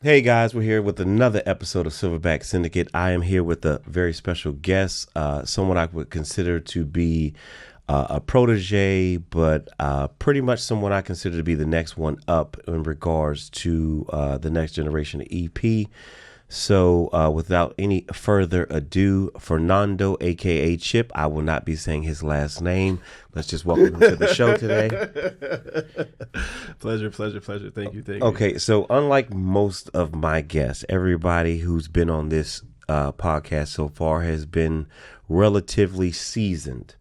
Hey guys, we're here with another episode of Silverback Syndicate. I am here with a very special guest, someone I would consider to be a protege, but pretty much someone I consider to be the next one up in regards to the next generation of EP. So without any further ado, Fernando, aka Chip, I will not be saying his last name. Let's just welcome him to the show today. Pleasure. Thank you. Okay, so unlike most of my guests, everybody who's been on this podcast so far has been relatively seasoned.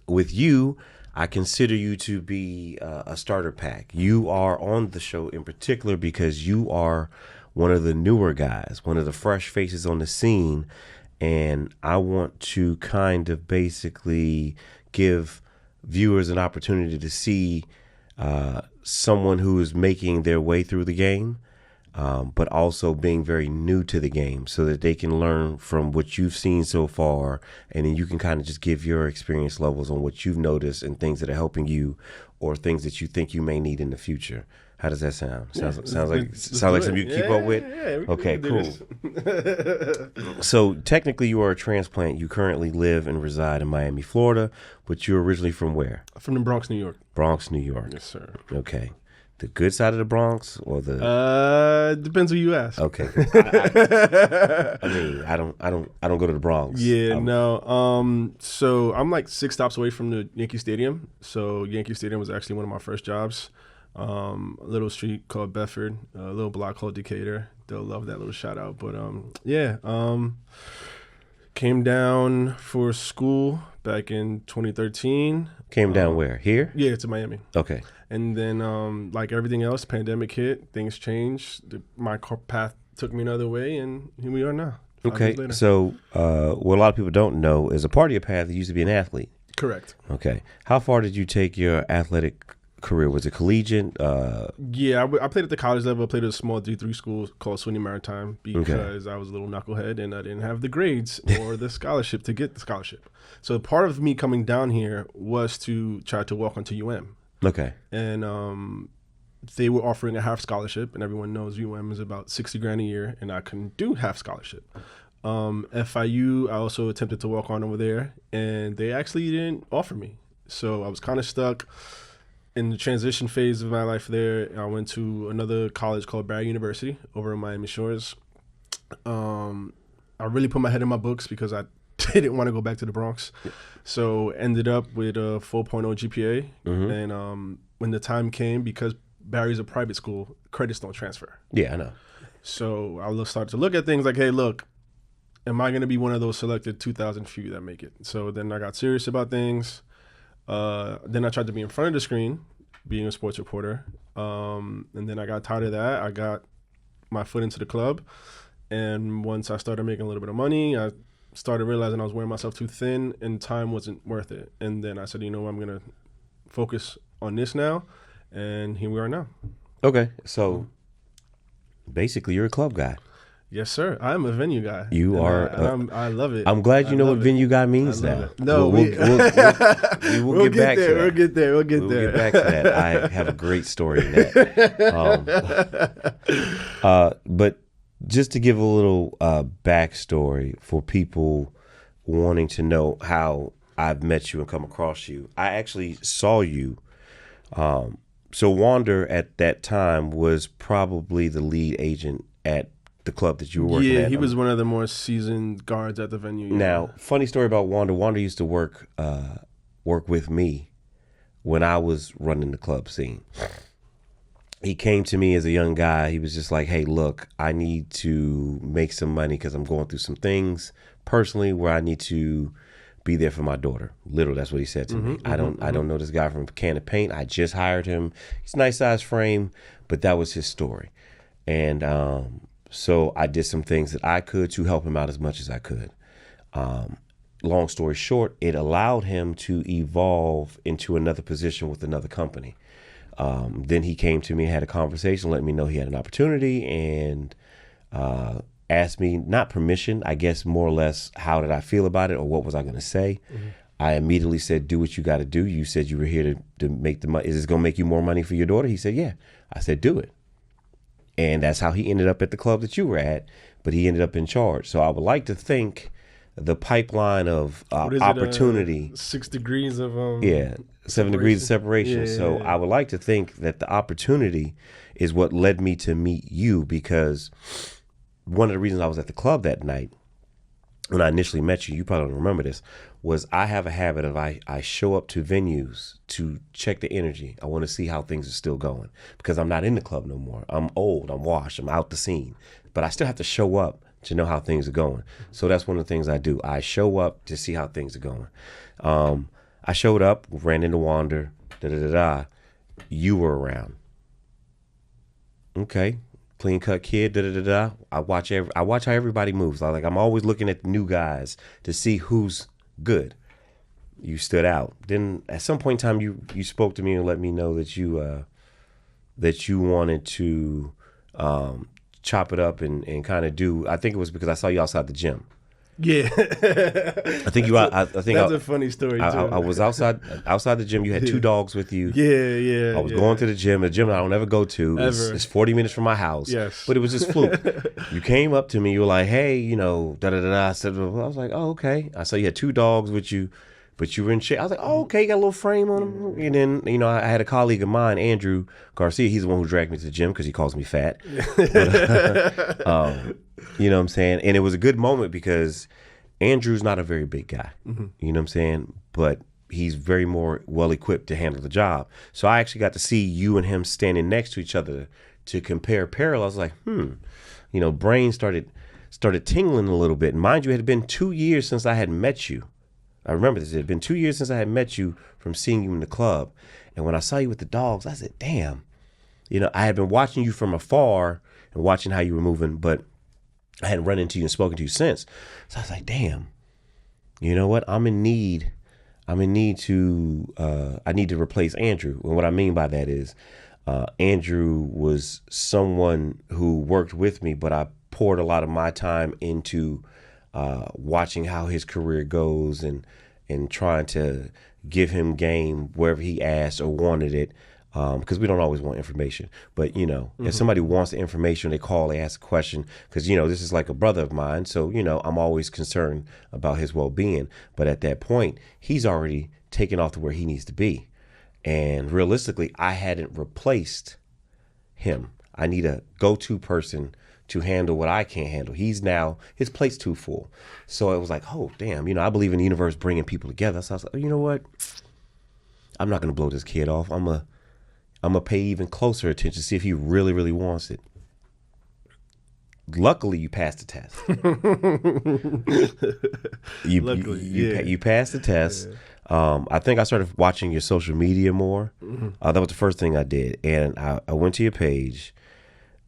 With you, I consider you to be a starter pack. You are on the show in particular because you are one of the newer guys, one of the fresh faces on the scene, and I want to kind of basically give viewers an opportunity to see someone who is making their way through the game, but also being very new to the game so that they can learn from what you've seen so far, and then you can kind of just give your experience levels on what you've noticed and things that are helping you or things that you think you may need in the future. How does that sound? Sounds like something you keep up with? Yeah, okay, cool. So technically you are a transplant. You currently live and reside in Miami, Florida, but you're originally from where? From the Bronx, New York. Bronx, New York. Yes, sir. Okay. The good side of the Bronx or the depends who you ask. Okay. I mean, I don't go to the Bronx. Yeah, no. So I'm like 6 stops away from the Yankee Stadium. So Yankee Stadium was actually one of my first jobs. A little street called Bedford, a little block called Decatur. They'll love that little shout out. But came down for school back in 2013. Came down where? Here? Yeah, to Miami. Okay. And then, like everything else, pandemic hit, things changed. My path took me another way, and here we are now. Okay, so what a lot of people don't know is a part of your path, you used to be an athlete. Correct. Okay. How far did you take your athletic career? Was it collegiate? Yeah, I played at the college level. I played at a small D3 school called Sweeney Maritime because I was a little knucklehead and I didn't have the grades or the scholarship to get the scholarship. So part of me coming down here was to try to walk onto UM. Okay. And they were offering a half scholarship, and everyone knows UM is about $60,000 a year, and I couldn't do half scholarship. FIU, I also attempted to walk on over there, and they actually didn't offer me. So I was kind of stuck in the transition phase of my life there. I went to another college called Barry University over in Miami Shores. I really put my head in my books because I didn't want to go back to the Bronx. Yeah. So ended up with a 4.0 GPA. Mm-hmm. And when the time came, because Barry's a private school, credits don't transfer. Yeah, I know. So I started to look at things like, hey, look, am I going to be one of those selected 2,000 few that make it? So then I got serious about things. Then I tried to be in front of the screen, being a sports reporter. And then I got tired of that. I got my foot into the club. And once I started making a little bit of money, I started realizing I was wearing myself too thin and time wasn't worth it. And then I said, you know, I'm going to focus on this now. And here we are now. Okay. So basically you're a club guy. Yes, sir. I'm a venue guy. You are. I love it. I'm glad you know what venue guy means now. No, we'll get back to that. We'll get there. We'll get back to that. I have a great story in that. But just to give a little backstory for people wanting to know how I've met you and come across you, I actually saw you. So Wander at that time was probably the lead agent at the club that you were working at. Yeah, he was one of the more seasoned guards at the venue. Yeah. Now, funny story about Wander. Wander used to work with me when I was running the club scene. He came to me as a young guy. He was just like, hey, look, I need to make some money because I'm going through some things personally where I need to be there for my daughter. Literally, that's what he said to me. I don't know this guy from a can of paint. I just hired him. He's a nice size frame, but that was his story. And so I did some things that I could to help him out as much as I could. Long story short, it allowed him to evolve into another position with another company. Then he came to me, had a conversation, let me know he had an opportunity, and asked me, not permission, I guess more or less, how did I feel about it or what was I going to say? Mm-hmm. I immediately said, do what you got to do. You said you were here to make the money. Is this going to make you more money for your daughter? He said, yeah. I said, do it. And that's how he ended up at the club that you were at, but he ended up in charge. So I would like to think the pipeline of opportunity. 6 degrees of 7 degrees of separation. Yeah. So I would like to think that the opportunity is what led me to meet you, because one of the reasons I was at the club that night when I initially met you, you probably don't remember this, was I have a habit of I show up to venues to check the energy. I want to see how things are still going, because I'm not in the club no more. I'm old, I'm washed, I'm out the scene, but I still have to show up to know how things are going. So that's one of the things I do. I show up to see how things are going. I showed up, ran into Wander, You were around. Okay. Clean cut kid, I watch how everybody moves. I'm always looking at the new guys to see who's good. You stood out. Then at some point in time you spoke to me and let me know that you wanted to chop it up and kind of do. I think it was because I saw you outside the gym. Yeah. I think that's a funny story too. I was outside the gym. You had 2 dogs with you. Yeah. I was going to the gym I don't ever go to. It's 40 minutes from my house. Yes. But it was just fluke. You came up to me. You were like, hey, I said, I was like, oh, okay. I saw you had 2 dogs with you, but you were in shape. I was like, oh, okay, you got a little frame on them. And then, I had a colleague of mine, Andrew Garcia. He's the one who dragged me to the gym because he calls me fat. But, you know what I'm saying? And it was a good moment because Andrew's not a very big guy. Mm-hmm. You know what I'm saying? But he's very more well-equipped to handle the job. So I actually got to see you and him standing next to each other to compare parallels. Like, brain started tingling a little bit. And mind you, it had been 2 years since I had met you. I remember this. It had been 2 years since I had met you from seeing you in the club. And when I saw you with the dogs, I said, damn. I had been watching you from afar and watching how you were moving, but I hadn't run into you and spoken to you since. So I was like, damn, you know what? I need to replace Andrew. And what I mean by that is Andrew was someone who worked with me, but I poured a lot of my time into watching how his career goes and trying to give him game wherever he asked or wanted it. Because we don't always want information, but if somebody wants the information, they call, they ask a question, because this is like a brother of mine, so I'm always concerned about his well-being. But at that point, he's already taken off to where he needs to be, and realistically, I hadn't replaced him. I need a go-to person to handle what I can't handle. His plate's too full, so it was like, oh damn, I believe in the universe bringing people together. So I was like, you know what? I'm not gonna blow this kid off. I'm gonna pay even closer attention, see if he really, really wants it. Luckily, you passed the test. You passed the test. Yeah. I think I started watching your social media more. Mm-hmm. That was the first thing I did, and I went to your page,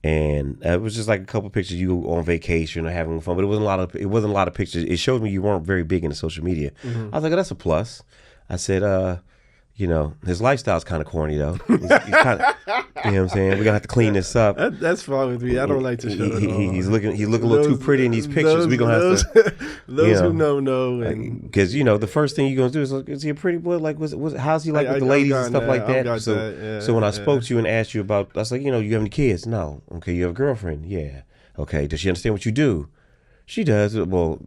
and it was just like a couple of pictures of you on vacation or having fun, but it wasn't a lot of pictures. It showed me you weren't very big into social media. Mm-hmm. I was like, oh, that's a plus. I said, his lifestyle's kind of corny though. He's kind of, you know what I'm saying? We're gonna have to clean this up. That's fine with me. I don't like to show it all. He's looking a little too pretty in these pictures. We're gonna have to. Those who know, because the first thing you're gonna do is he a pretty boy? Like, how's he like with the ladies and stuff like that? So when I spoke to you and asked you about, I was like, you have any kids? No. Okay, you have a girlfriend? Yeah. Okay. Does she understand what you do? She does. Well.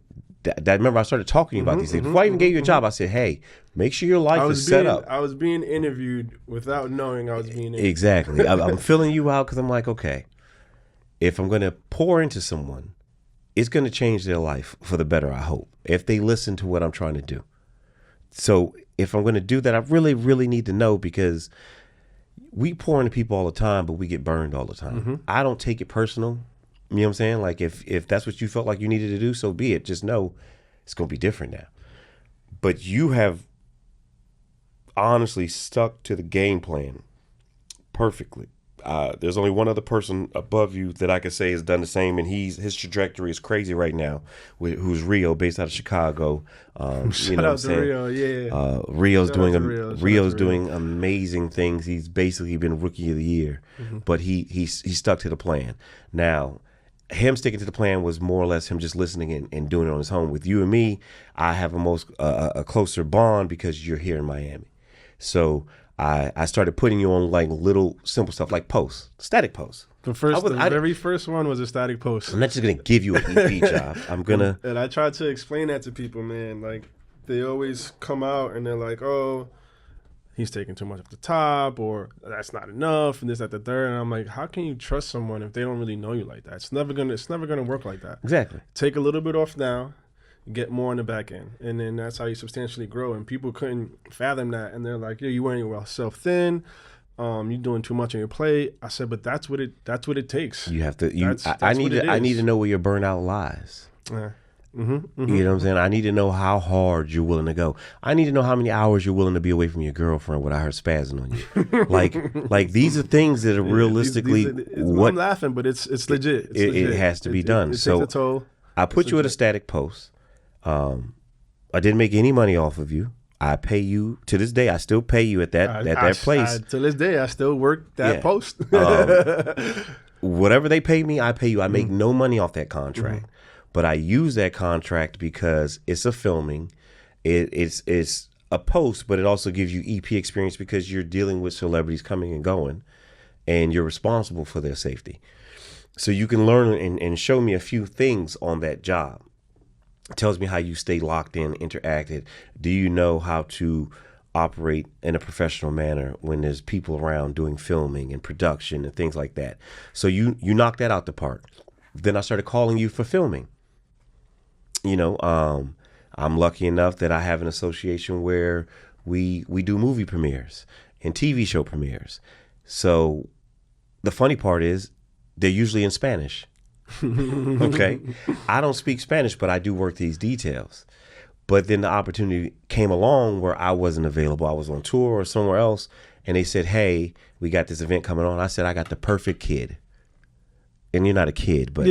Remember I started talking about these things. Before I even gave you a job, I said, hey, make sure your life is set up. I was being interviewed without knowing I was being interviewed. Exactly. I'm filling you out because I'm like, okay, if I'm going to pour into someone, it's going to change their life for the better, I hope, if they listen to what I'm trying to do. So if I'm going to do that, I really, really need to know, because we pour into people all the time, but we get burned all the time. Mm-hmm. I don't take it personal. You know what I'm saying? Like if that's what you felt like you needed to do, so be it. Just know it's going to be different now. But you have honestly stuck to the game plan perfectly. There's only one other person above you that I could say has done the same, and his trajectory is crazy right now. Who's Rio, based out of Chicago. Shout out to Rio, yeah. Rio's doing amazing things. He's basically been Rookie of the Year, but he stuck to the plan. Now, him sticking to the plan was more or less him just listening and doing it on his own. With you and me, I have a closer bond because you're here in Miami. So I started putting you on like little simple stuff like posts, static posts. The very first one was a static post. I'm not just gonna give you an EP job. I'm gonna. And I tried to explain that to people, man. Like they always come out and they're like, "Oh, he's taking too much off the top," or "That's not enough," and this, that, the third. And I'm like, how can you trust someone if they don't really know you like that? It's never gonna work like that. Exactly. Take a little bit off now, get more on the back end, and then that's how you substantially grow. And people couldn't fathom that, and they're like, "Yeah, you wearing yourself thin. You're doing too much on your plate." I said, "But that's what it takes. You have to. I need to know where your burnout lies. You know what I'm saying? I need to know how hard you're willing to go. I need to know how many hours you're willing to be away from your girlfriend without her spazzing on you. like these are things that are realistically what I'm laughing, but it's legit. It has to be done. It so takes a toll. I put you at a static post. I didn't make any money off of you. I pay you to this day. I still pay you at that place. To this day, I still work that post. Whatever they pay me, I pay you. I make no money off that contract, but I use that contract because it's a filming. It's a post, but it also gives you EP experience because you're dealing with celebrities coming and going, and you're responsible for their safety. So you can learn and show me a few things on that job. It tells me how you stay locked in, interacted. Do you know how to operate in a professional manner when there's people around doing filming and production and things like that? So you knock that out the park. Then I started calling you for filming. I'm lucky enough that I have an association where we do movie premieres and TV show premieres. So the funny part is they're usually in Spanish. Okay. I don't speak Spanish, but I do work these details. But then the opportunity came along where I wasn't available. I was on tour or somewhere else. And they said, "Hey, we got this event coming on." I said, "I got the perfect kid." And you're not a kid, but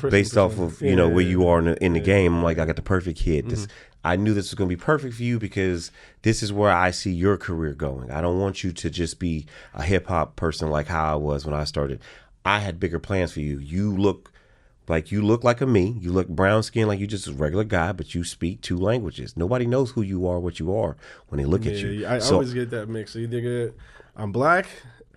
based off of, where you are in the game, I'm like, I got the perfect kid. I knew this was going to be perfect for you because this is where I see your career going. I don't want you to just be a hip hop person like how I was when I started. I had bigger plans for you. You look like a me. You look brown skin like you just a regular guy, but you speak 2 languages. Nobody knows who you are, what you are when they look at you. I always get that mix. So either get I'm black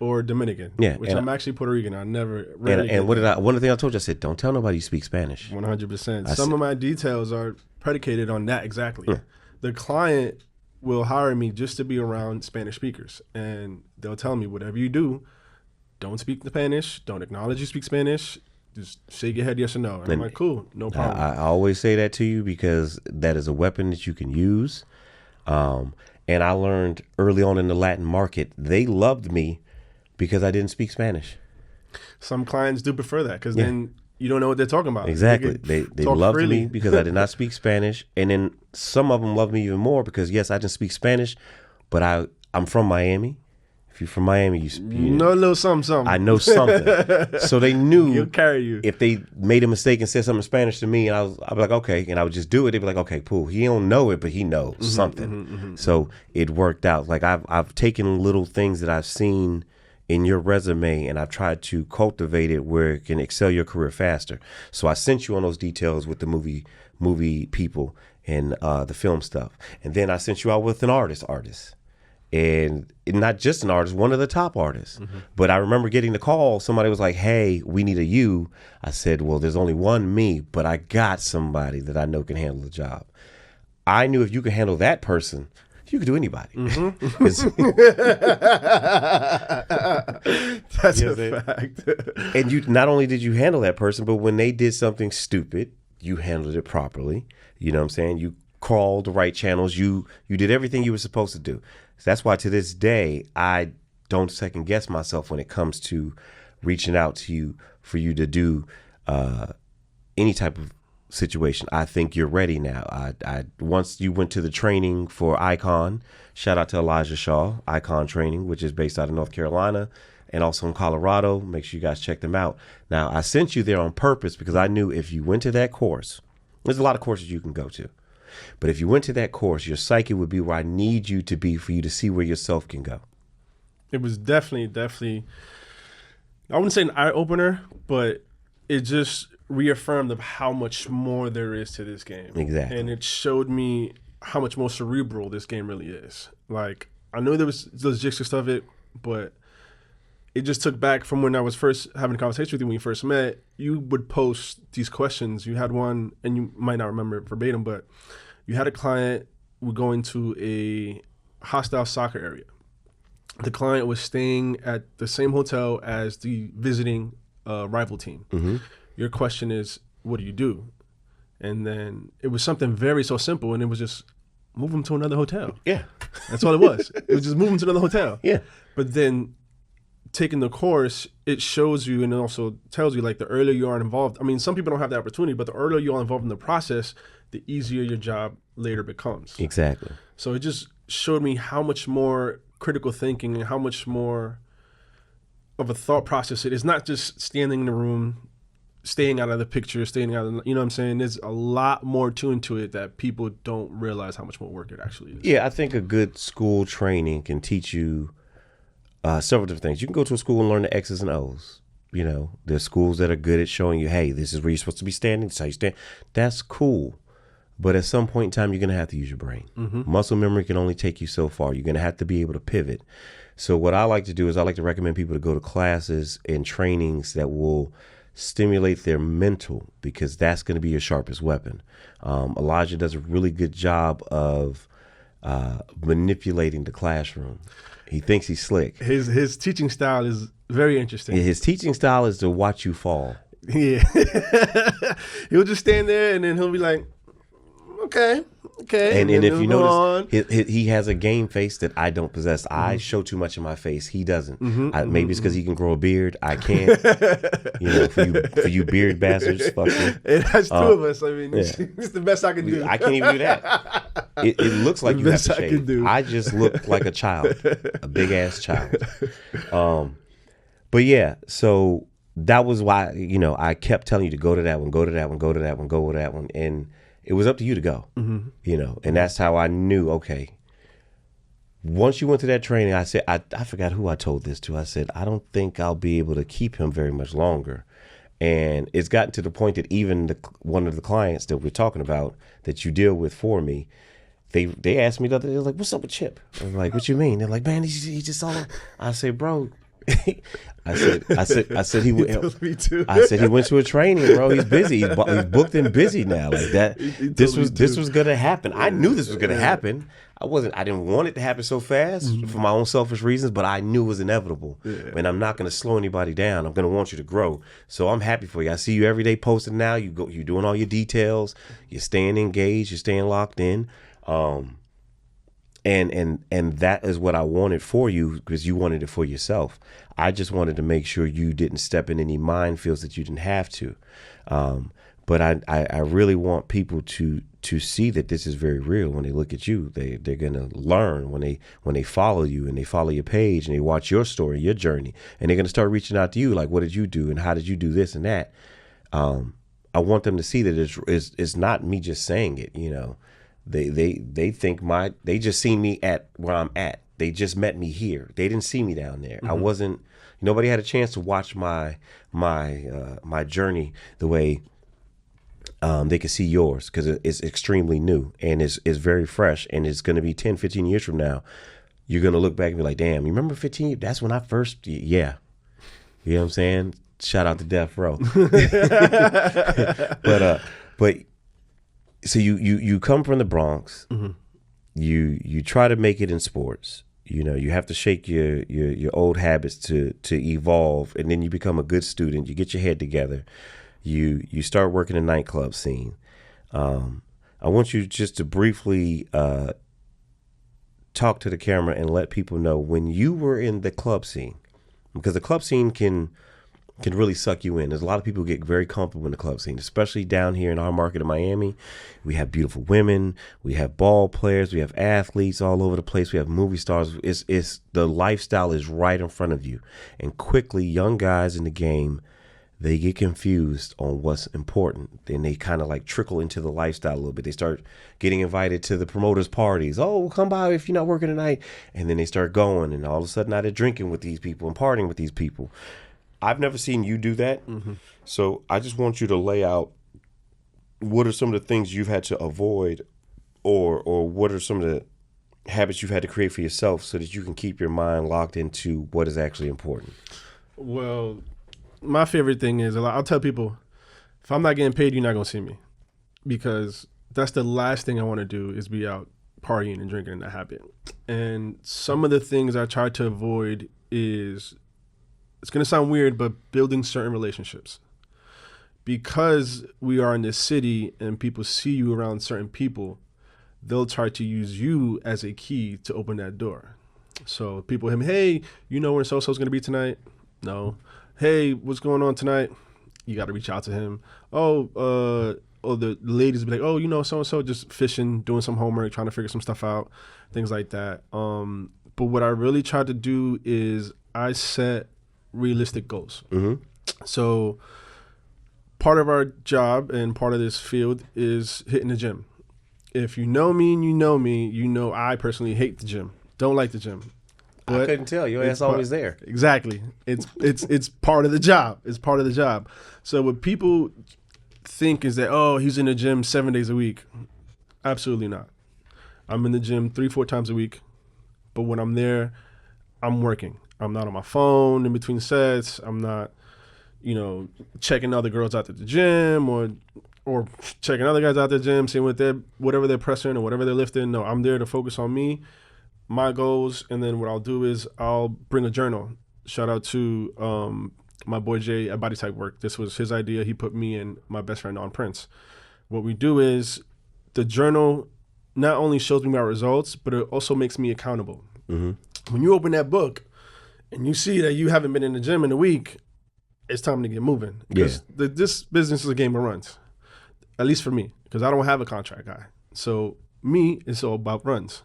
or Dominican. Yeah, which I'm actually Puerto Rican. I never. One of the things I told you, I said, don't tell nobody you speak Spanish. 100%. Some of my details are predicated on that exactly. Yeah. The client will hire me just to be around Spanish speakers, and they'll tell me whatever you do, don't speak Spanish, don't acknowledge you speak Spanish. Just shake your head yes or no. And I'm like, cool, no problem. I always say that to you because that is a weapon that you can use. And I learned early on in the Latin market, they loved me because I didn't speak Spanish. Some clients do prefer that because then you don't know what they're talking about. Exactly. They loved me because I did not speak Spanish. And then some of them loved me even more because, yes, I didn't speak Spanish, but I'm from Miami. If you're from Miami, you know a little something. I know something. So they knew he'll carry you. If they made a mistake and said something in Spanish to me, and I'd be like, okay, and I would just do it. They'd be like, okay, cool. He don't know it, but he knows something. So it worked out. Like I've taken little things that I've seen in your resume, and I've tried to cultivate it where it can excel your career faster. So I sent you on those details with the movie people and the film stuff, and then I sent you out with an artist. And not just an artist, one of the top artists. But I remember getting the call. Somebody was like, "Hey, we need a you." I said, "Well, there's only one me, but I got somebody that I know can handle the job." I knew if you could handle that person, you could do anybody. That's a fact. And you not only did you handle that person, but when they did something stupid, you handled it properly. You know what I'm saying? You crawled the right channels. You did everything you were supposed to do. So that's why to this day, I don't second guess myself when it comes to reaching out to you for you to do any type of situation. I think you're ready now. I once you went to the training for Icon, shout out to Elijah Shaw, Icon Training, which is based out of North Carolina and also in Colorado. Make sure you guys check them out. Now, I sent you there on purpose because I knew if you went to that course, there's a lot of courses you can go to. But if you went to that course, your psyche would be where I need you to be for you to see where yourself can go. It was definitely, I wouldn't say an eye-opener, but it just reaffirmed of how much more there is to this game. Exactly. And it showed me how much more cerebral this game really is. Like, I know there was logistics of it, but it just took back from when I was first having a conversation with you when you first met. You would post these questions. You had one, and you might not remember it verbatim, but you had a client would go into a hostile soccer area. The client was staying at the same hotel as the visiting rival team. Mm-hmm. Your question is, what do you do? And then it was something very so simple, and it was just move them to another hotel. Yeah. That's all it was. It was just move them to another hotel. Yeah. But then taking the course, it shows you and it also tells you, like, the earlier you are involved. I mean, some people don't have the opportunity, but the earlier you are involved in the process, the easier your job later becomes. Exactly. So it just showed me how much more critical thinking and how much more of a thought process it is. Not just standing in the room, staying out of the picture, staying out of, you know what I'm saying? There's a lot more into it that people don't realize how much more work it actually is. Yeah, I think a good school training can teach you several different things. You can go to a school and learn the X's and O's. You know, there's schools that are good at showing you, hey, this is where you're supposed to be standing. This is how you stand. That's cool. But at some point in time, you're going to have to use your brain. Mm-hmm. Muscle memory can only take you so far. You're going to have to be able to pivot. So what I like to do is I like to recommend people to go to classes and trainings that will stimulate their mental, because that's going to be your sharpest weapon. Elijah does a really good job of manipulating the classroom. He thinks he's slick. His teaching style is very interesting. His teaching style is to watch you fall. Yeah. He'll just stand there and then he'll be like, okay. And if you notice, he has a game face that I don't possess. Mm-hmm. I show too much of my face. He doesn't. Mm-hmm. Maybe it's because he can grow a beard. I can't. For you beard bastards, fuck you. It has two of us. I mean, it's the best I can do. I can't even do that. It looks like you have to shave. I just look like a child, a big ass child. But yeah, so that was why, I kept telling you to go to that one, go to that one, go to that one, go to that one. And it was up to you to go, and that's how I knew, okay, once you went to that training, I said, I forgot who I told this to. I said, I don't think I'll be able to keep him very much longer. And it's gotten to the point that even one of the clients that we're talking about that you deal with for me, they asked me the other day, like, what's up with Chip? I'm like, what you mean? They're like, man, he just all. I said, bro. I said he went. Me too. I said he went to a training, bro. He's busy. He's booked and busy now. Like that. This was gonna happen. I knew this was gonna happen. I didn't want it to happen so fast for my own selfish reasons, but I knew it was inevitable. Yeah. And I'm not gonna slow anybody down. I'm gonna want you to grow. So I'm happy for you. I see you every day posting now. You're doing all your details. You're staying engaged. You're staying locked in. And that is what I wanted for you, because you wanted it for yourself. I just wanted to make sure you didn't step in any minefields that you didn't have to. But I really want people to see that this is very real. When they look at you, they're gonna learn when they follow you and they follow your page and they watch your story, your journey, and they're gonna start reaching out to you like, what did you do and how did you do this and that? I want them to see that it's not me just saying it, They think they just see me at where I'm at. They just met me here. They didn't see me down there. I wasn't. Nobody had a chance to watch my journey the way they could see yours, because it's extremely new and it's very fresh, and it's going to be 10, 15 years from now. You're going to look back and be like, damn, you remember 15? That's when I first. Yeah, you know what I'm saying? Shout out to Death Row. but. So you come from the Bronx, you try to make it in sports. You have to shake your old habits to evolve, and then you become a good student. You get your head together. You start working the nightclub scene. I want you just to briefly talk to the camera and let people know when you were in the club scene, because the club scene can really suck you in. There's a lot of people who get very comfortable in the club scene, especially down here in our market in Miami. We have beautiful women, we have ball players, we have athletes all over the place, we have movie stars. It's the lifestyle is right in front of you. And quickly, young guys in the game, they get confused on what's important. Then they kind of like trickle into the lifestyle a little bit. They start getting invited to the promoters' parties. Oh, come by if you're not working tonight. And then they start going, and all of a sudden now they're drinking with these people and partying with these people. I've never seen you do that. So I just want you to lay out what are some of the things you've had to avoid, or what are some of the habits you've had to create for yourself so that you can keep your mind locked into what is actually important? Well, my favorite thing is, I'll tell people, if I'm not getting paid, you're not going to see me. Because that's the last thing I want to do is be out partying and drinking and that habit. And some of the things I try to avoid is, it's going to sound weird, but building certain relationships. Because we are in this city and people see you around certain people, they'll try to use you as a key to open that door. So people hit me, hey, you know where so-so's going to be tonight? No. Hey, what's going on tonight? You got to reach out to him. Or the ladies be like, oh, you know, so-and-so just fishing, doing some homework, trying to figure some stuff out, things like that. But what I really try to do is I set realistic goals. Mm-hmm. So part of our job and part of this field is hitting the gym. If you know me and you know I personally hate the gym, don't like the gym. But I couldn't tell. Your ass always there. Exactly. It's part of the job. It's part of the job. So what people think is that, oh, he's in the gym 7 days a week. Absolutely not. I'm in the gym 3-4 times a week, but when I'm there, I'm working. I'm not on my phone in between sets. I'm not, checking other girls out at the gym or checking other guys out at the gym, seeing whatever they're pressing or whatever they're lifting. No, I'm there to focus on me, my goals, and then what I'll do is I'll bring a journal. Shout out to my boy Jay at Body Type Work. This was his idea. He put me and my best friend on Prince. What we do is the journal not only shows me my results, but it also makes me accountable. Mm-hmm. When you open that book and you see that you haven't been in the gym in a week, it's time to get moving. Because this business is a game of runs, at least for me, because I don't have a contract guy. So me, it's all about runs.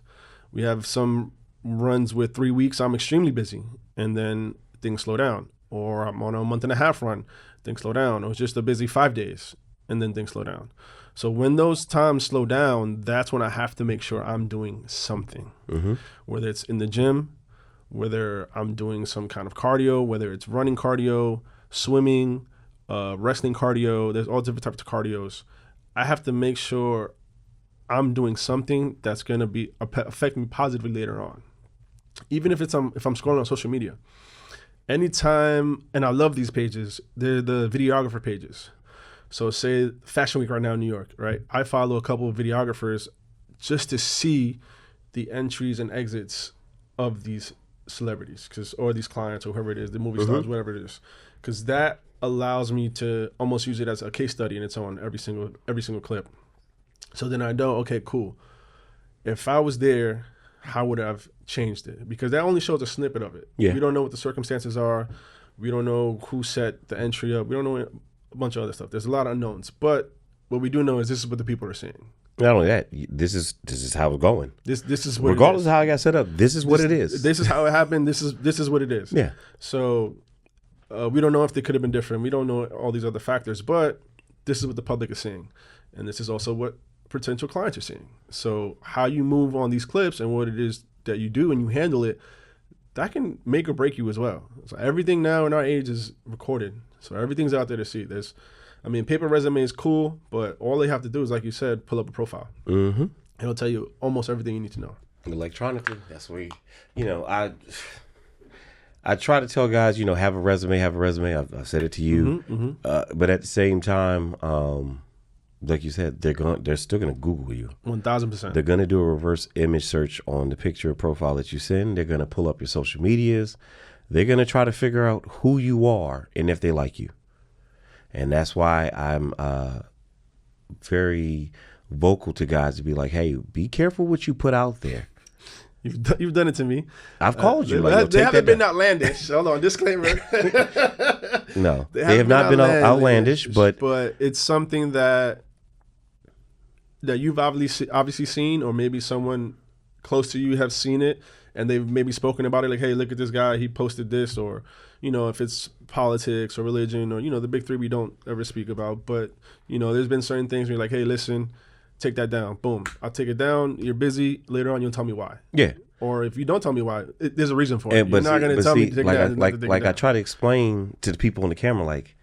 We have some runs with 3 weeks, I'm extremely busy, and then things slow down. Or I'm on a 1.5-month run, things slow down. Or it's just a busy 5 days, and then things slow down. So when those times slow down, that's when I have to make sure I'm doing something. Mm-hmm. Whether it's in the gym, whether I'm doing some kind of cardio, whether it's running cardio, swimming, wrestling cardio, there's all different types of cardios. I have to make sure I'm doing something that's going to be affect me positively later on. Even if I'm scrolling on social media. Anytime, and I love these pages, they're the videographer pages. So say Fashion Week right now in New York, right? I follow a couple of videographers just to see the entries and exits of these celebrities, or these clients, or whoever it is, the movie stars, whatever it is. Because that allows me to almost use it as a case study in its own, every single clip. So then I know, okay, cool. If I was there, how would I have changed it? Because that only shows a snippet of it. Yeah. We don't know what the circumstances are. We don't know who set the entry up. We don't know a bunch of other stuff. There's a lot of unknowns. But what we do know is this is what the people are seeing. Not only that, this is how it's going. This is what regardless it is. of how I got set up, this is what it is. This is how it happened. This is what it is. Yeah. So we don't know if they could have been different. We don't know all these other factors, but this is what the public is seeing. And this is also what potential clients are seeing. So how you move on these clips and what it is that you do and you handle it, that can make or break you as well. So everything now in our age is recorded. So everything's out there to see. Paper resume is cool, but all they have to do is, like you said, pull up a profile. Mm-hmm. And it'll tell you almost everything you need to know. Electronically, that's where I try to tell guys, have a resume. I've said it to you. Mm-hmm. But at the same time, like you said, they're still gonna Google you. 1,000%. They're gonna do a reverse image search on the picture or profile that you send. They're gonna pull up your social medias. They're gonna try to figure out who you are and if they like you. And that's why I'm very vocal to guys to be like, hey, be careful what you put out there. You've done it to me. I've called you. They haven't been outlandish. Hold on, disclaimer. No, they have not been outlandish, but it's something that you've obviously seen, or maybe someone close to you have seen it, and they've maybe spoken about it. Like, hey, look at this guy. He posted this, or if it's politics or religion, or the big three we don't ever speak about. But there's been certain things where you're like, hey, listen, take that down. Boom, I'll take it down. You're busy. Later on, you'll tell me why. Yeah. Or if you don't tell me why, there's a reason for it. You're not going to tell me to take it down. I try to explain to the people on the camera, like,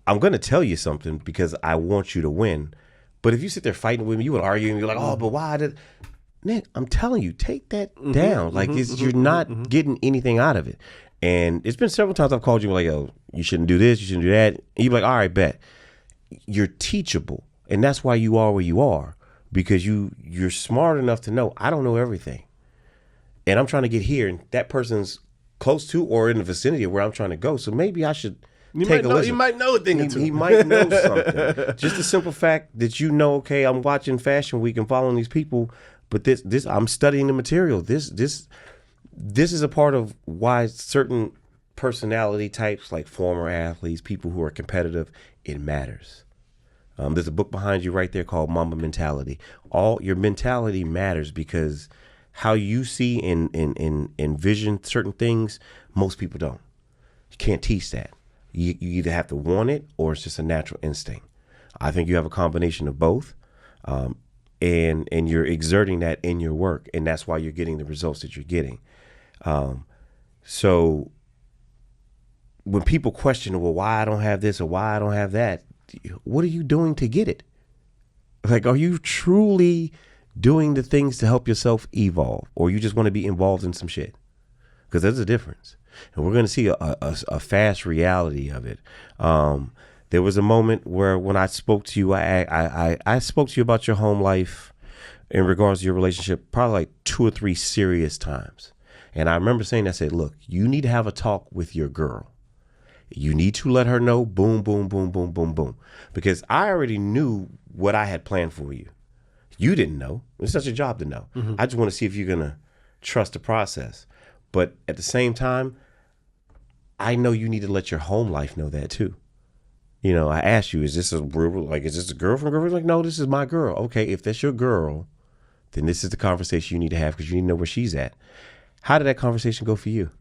I'm going to tell you something because I want you to win. But if you sit there fighting with me, you would argue and you're like, oh, but why did... Nick, I'm telling you, take that down. Like you're not getting anything out of it. And it's been several times I've called you like, yo, you shouldn't do this, you shouldn't do that. And you're like, all right, bet. You're teachable. And that's why you are where you are. Because you're smart enough to know I don't know everything. And I'm trying to get here, and that person's close to or in the vicinity of where I'm trying to go. So maybe I should take a listen. He might know a thing or two. He might know something. Just the simple fact that you know, okay, I'm watching Fashion Week and following these people, but this I'm studying the material. This is a part of why certain personality types, like former athletes, people who are competitive, it matters. There's a book behind you right there called Mamba Mentality. All your mentality matters because how you see and envision certain things, most people don't. You can't teach that. You either have to want it or it's just a natural instinct. I think you have a combination of both, and you're exerting that in your work, and that's why you're getting the results that you're getting. So when people question, well, why I don't have this or why I don't have that, what are you doing to get it? Like, are you truly doing the things to help yourself evolve, or you just want to be involved in some shit? Because there's a difference, and we're going to see a fast reality of it. There was a moment where when I spoke to you, I spoke to you about your home life in regards to your relationship, probably like 2 or 3 serious times. And I remember saying, I said, look, you need to have a talk with your girl. You need to let her know, boom, boom, boom, boom, boom, boom. Because I already knew what I had planned for you. You didn't know. It's not your job to know. I just want to see if you're going to trust the process. But at the same time, I know you need to let your home life know that too. You know, I asked you, is this a girlfriend? Like, no, this is my girl. Okay, if that's your girl, then this is the conversation you need to have because you need to know where she's at. How did that conversation go for you?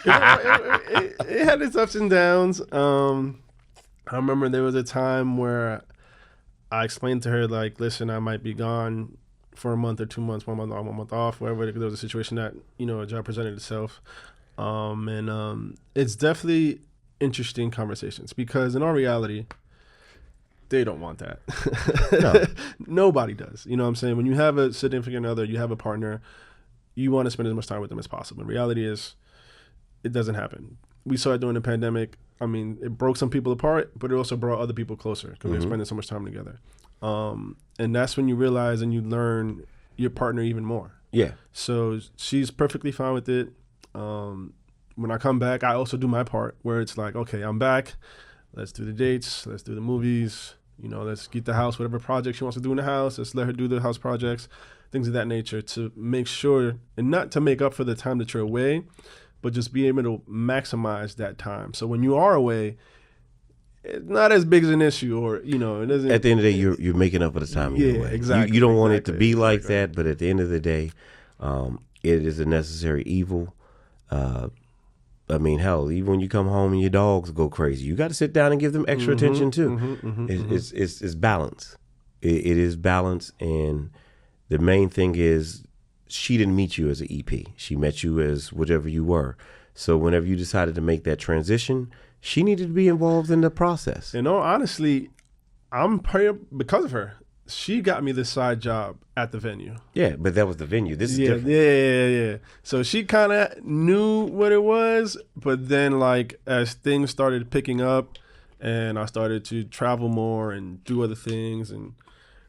It had its ups and downs. I remember there was a time where I explained to her, like, listen, I might be gone for a month or 2 months, 1 month on, 1 month off, wherever. There was a situation that, you know, a job presented itself. It's definitely interesting conversations because in all reality, they don't want that. No. Nobody does. You know what I'm saying? When you have a significant other, you have a partner, you want to spend as much time with them as possible. The reality is it doesn't happen. We saw it during the pandemic. I mean, it broke some people apart, but it also brought other people closer because they're spending so much time together. And that's when you realize and you learn your partner even more. Yeah. So she's perfectly fine with it. When I come back, I also do my part where it's like, okay, I'm back. Let's do the dates. Let's do the movies. You know, let's get the house, whatever project she wants to do in the house. Let's let her do the house projects, things of that nature to make sure, and not to make up for the time that you're away, but just be able to maximize that time. So when you are away, it's not as big as an issue, or, you know, it doesn't. At the end of the day, you're making up for the time you're away. Exactly. You don't want it to be like that, but at the end of the day, it is a necessary evil. I mean, hell, even when you come home and your dogs go crazy, you got to sit down and give them extra attention too. It's balance. It is balance, and the main thing is she didn't meet you as an EP. She met you as whatever you were. So whenever you decided to make that transition, she needed to be involved in the process. You know, honestly, because of her. She got me this side job at the venue. Yeah, but that was the venue. This is different. Yeah. So she kind of knew what it was, but then, like, as things started picking up and I started to travel more and do other things, and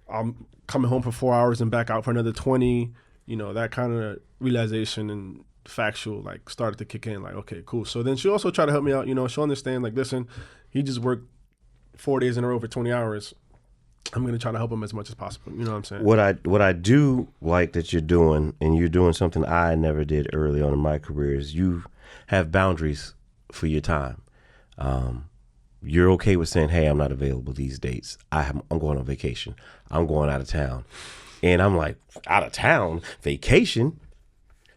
I'm coming home for 4 hours and back out for another 20, you know, that kind of realization and factual, like, started to kick in, like, okay, cool. So then she also tried to help me out. You know, she'll understand, like, listen, he just worked 4 days in a row for 20 hours. I'm going to try to help him as much as possible. You know what I'm saying? What I do like that you're doing, and you're doing something I never did early on in my career, is you have boundaries for your time. You're okay with saying, hey, I'm not available these dates. I'm going on vacation. I'm going out of town. And I'm like, out of town? Vacation?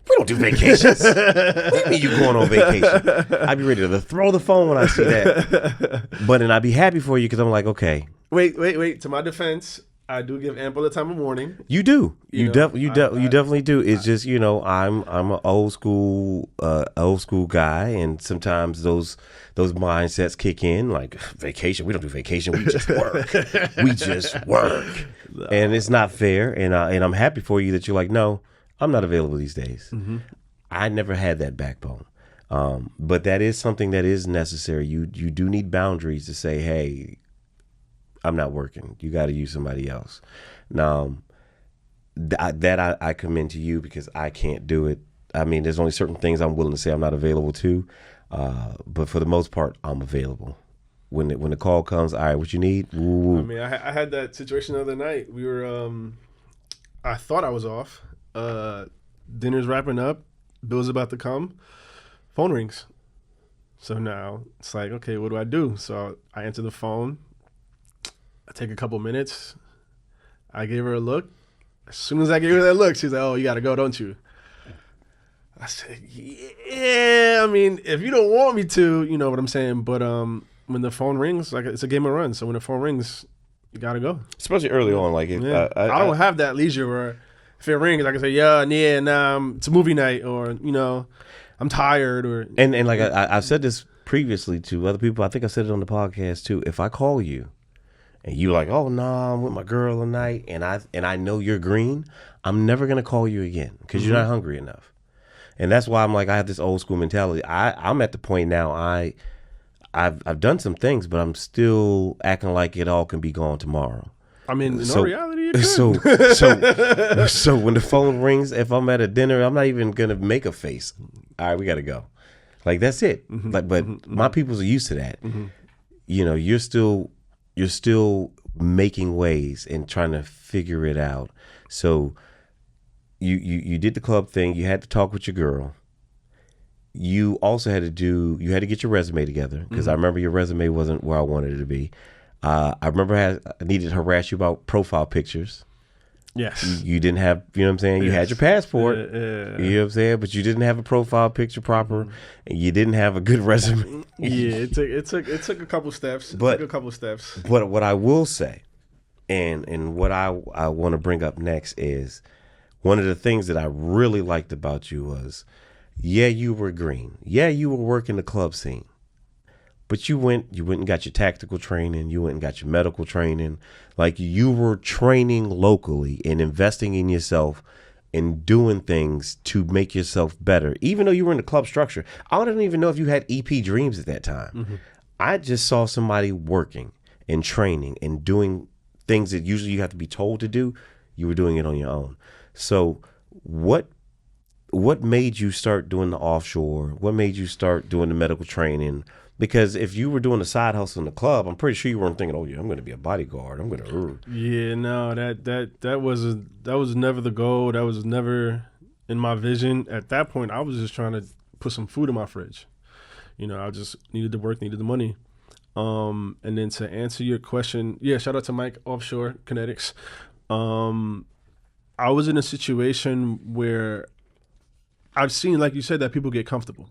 We don't do vacations. What do you mean you going on vacation? I'd be ready to throw the phone when I see that. But then I'd be happy for you because I'm like, okay. Wait. To my defense, I do give ample the time of warning. You do. You You know, definitely do. It's just, I'm an old school guy, and sometimes those mindsets kick in, like vacation. We don't do vacation. We just work. We just work, and it's not fair. And I'm happy for you that you're like, no, I'm not available these days. Mm-hmm. I never had that backbone, but that is something that is necessary. You do need boundaries to say, hey, I'm not working. You got to use somebody else. Now, I commend to you because I can't do it. I mean, there's only certain things I'm willing to say I'm not available to, but for the most part, I'm available. When the call comes, all right, what you need? Ooh. I mean, I had that situation the other night. We were, I thought I was off. Dinner's wrapping up. Bill's about to come. Phone rings. So now it's like, okay, what do I do? So I answer the phone. I take a couple minutes. I gave her a look. As soon as I gave her that look, she's like, oh, you got to go, don't you? I said, yeah, I mean, if you don't want me to, you know what I'm saying. But when the phone rings, like it's a game of runs. So when the phone rings, you got to go. Especially early on. Like if, yeah. I don't have that leisure where if it rings, I can say, it's a movie night, or, I'm tired. Or And like I've said this previously to other people. I think I said it on the podcast too. If I call you, and you like, oh no, I'm with my girl tonight, and I know you're green, I'm never gonna call you again because you're not hungry enough. And that's why I'm like, I have this old school mentality. I'm at the point now. I've done some things, but I'm still acting like it all can be gone tomorrow. I mean, in all reality, you could. So when the phone rings, if I'm at a dinner, I'm not even gonna make a face. All right, we gotta go. Like that's it. Like, but my people's are used to that. You're still making ways and trying to figure it out. So you did the club thing. You had to talk with your girl. You also had to get your resume together because I remember your resume wasn't where I wanted it to be. I remember I needed to harass you about profile pictures. Yes. You didn't have, you know what I'm saying? You had your passport, yeah. You know what I'm saying? But you didn't have a profile picture proper, and you didn't have a good resume. Yeah, it took a couple steps. But what I will say, and what I want to bring up next is one of the things that I really liked about you was, yeah, you were green. Yeah, you were working the club scene. But you went and got your tactical training. You went and got your medical training. Like you were training locally and investing in yourself and doing things to make yourself better. Even though you were in the club structure, I don't even know if you had EP dreams at that time. I just saw somebody working and training and doing things that usually you have to be told to do. You were doing it on your own. So what made you start doing the offshore? What made you start doing the medical training? Because if you were doing a side hustle in the club, I'm pretty sure you weren't thinking, "Oh yeah, I'm going to be a bodyguard. I'm going to." Yeah, no, that was never the goal. That was never in my vision. At that point, I was just trying to put some food in my fridge. I just needed the work, needed the money. And then to answer your question, yeah, shout out to Mike Offshore Kinetics. I was in a situation where I've seen, like you said, that people get comfortable.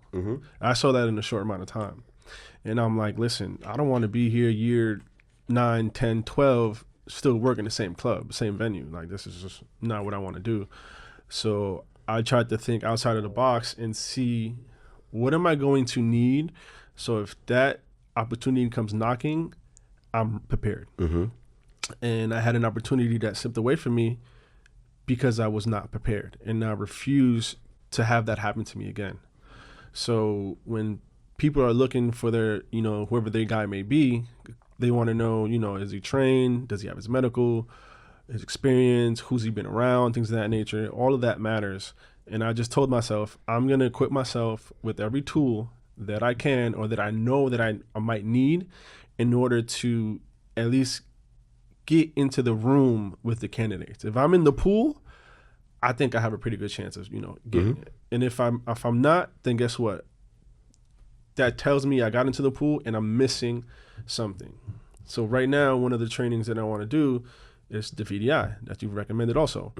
I saw that in a short amount of time. And I'm like, listen, I don't want to be here year 9, 10, 12, still working the same club, same venue. Like, this is just not what I want to do. So I tried to think outside of the box and see, what am I going to need? So if that opportunity comes knocking, I'm prepared. And I had an opportunity that slipped away from me because I was not prepared. And I refuse to have that happen to me again. So when people are looking for their, whoever their guy may be, they want to know, is he trained? Does he have his medical, his experience? Who's he been around? Things of that nature. All of that matters. And I just told myself, I'm going to equip myself with every tool that I can, or that I know that I might need, in order to at least get into the room with the candidates. If I'm in the pool, I think I have a pretty good chance of, getting it. And if I'm not, then guess what? That tells me I got into the pool and I'm missing something. So right now, one of the trainings that I want to do is the VDI that you've recommended also.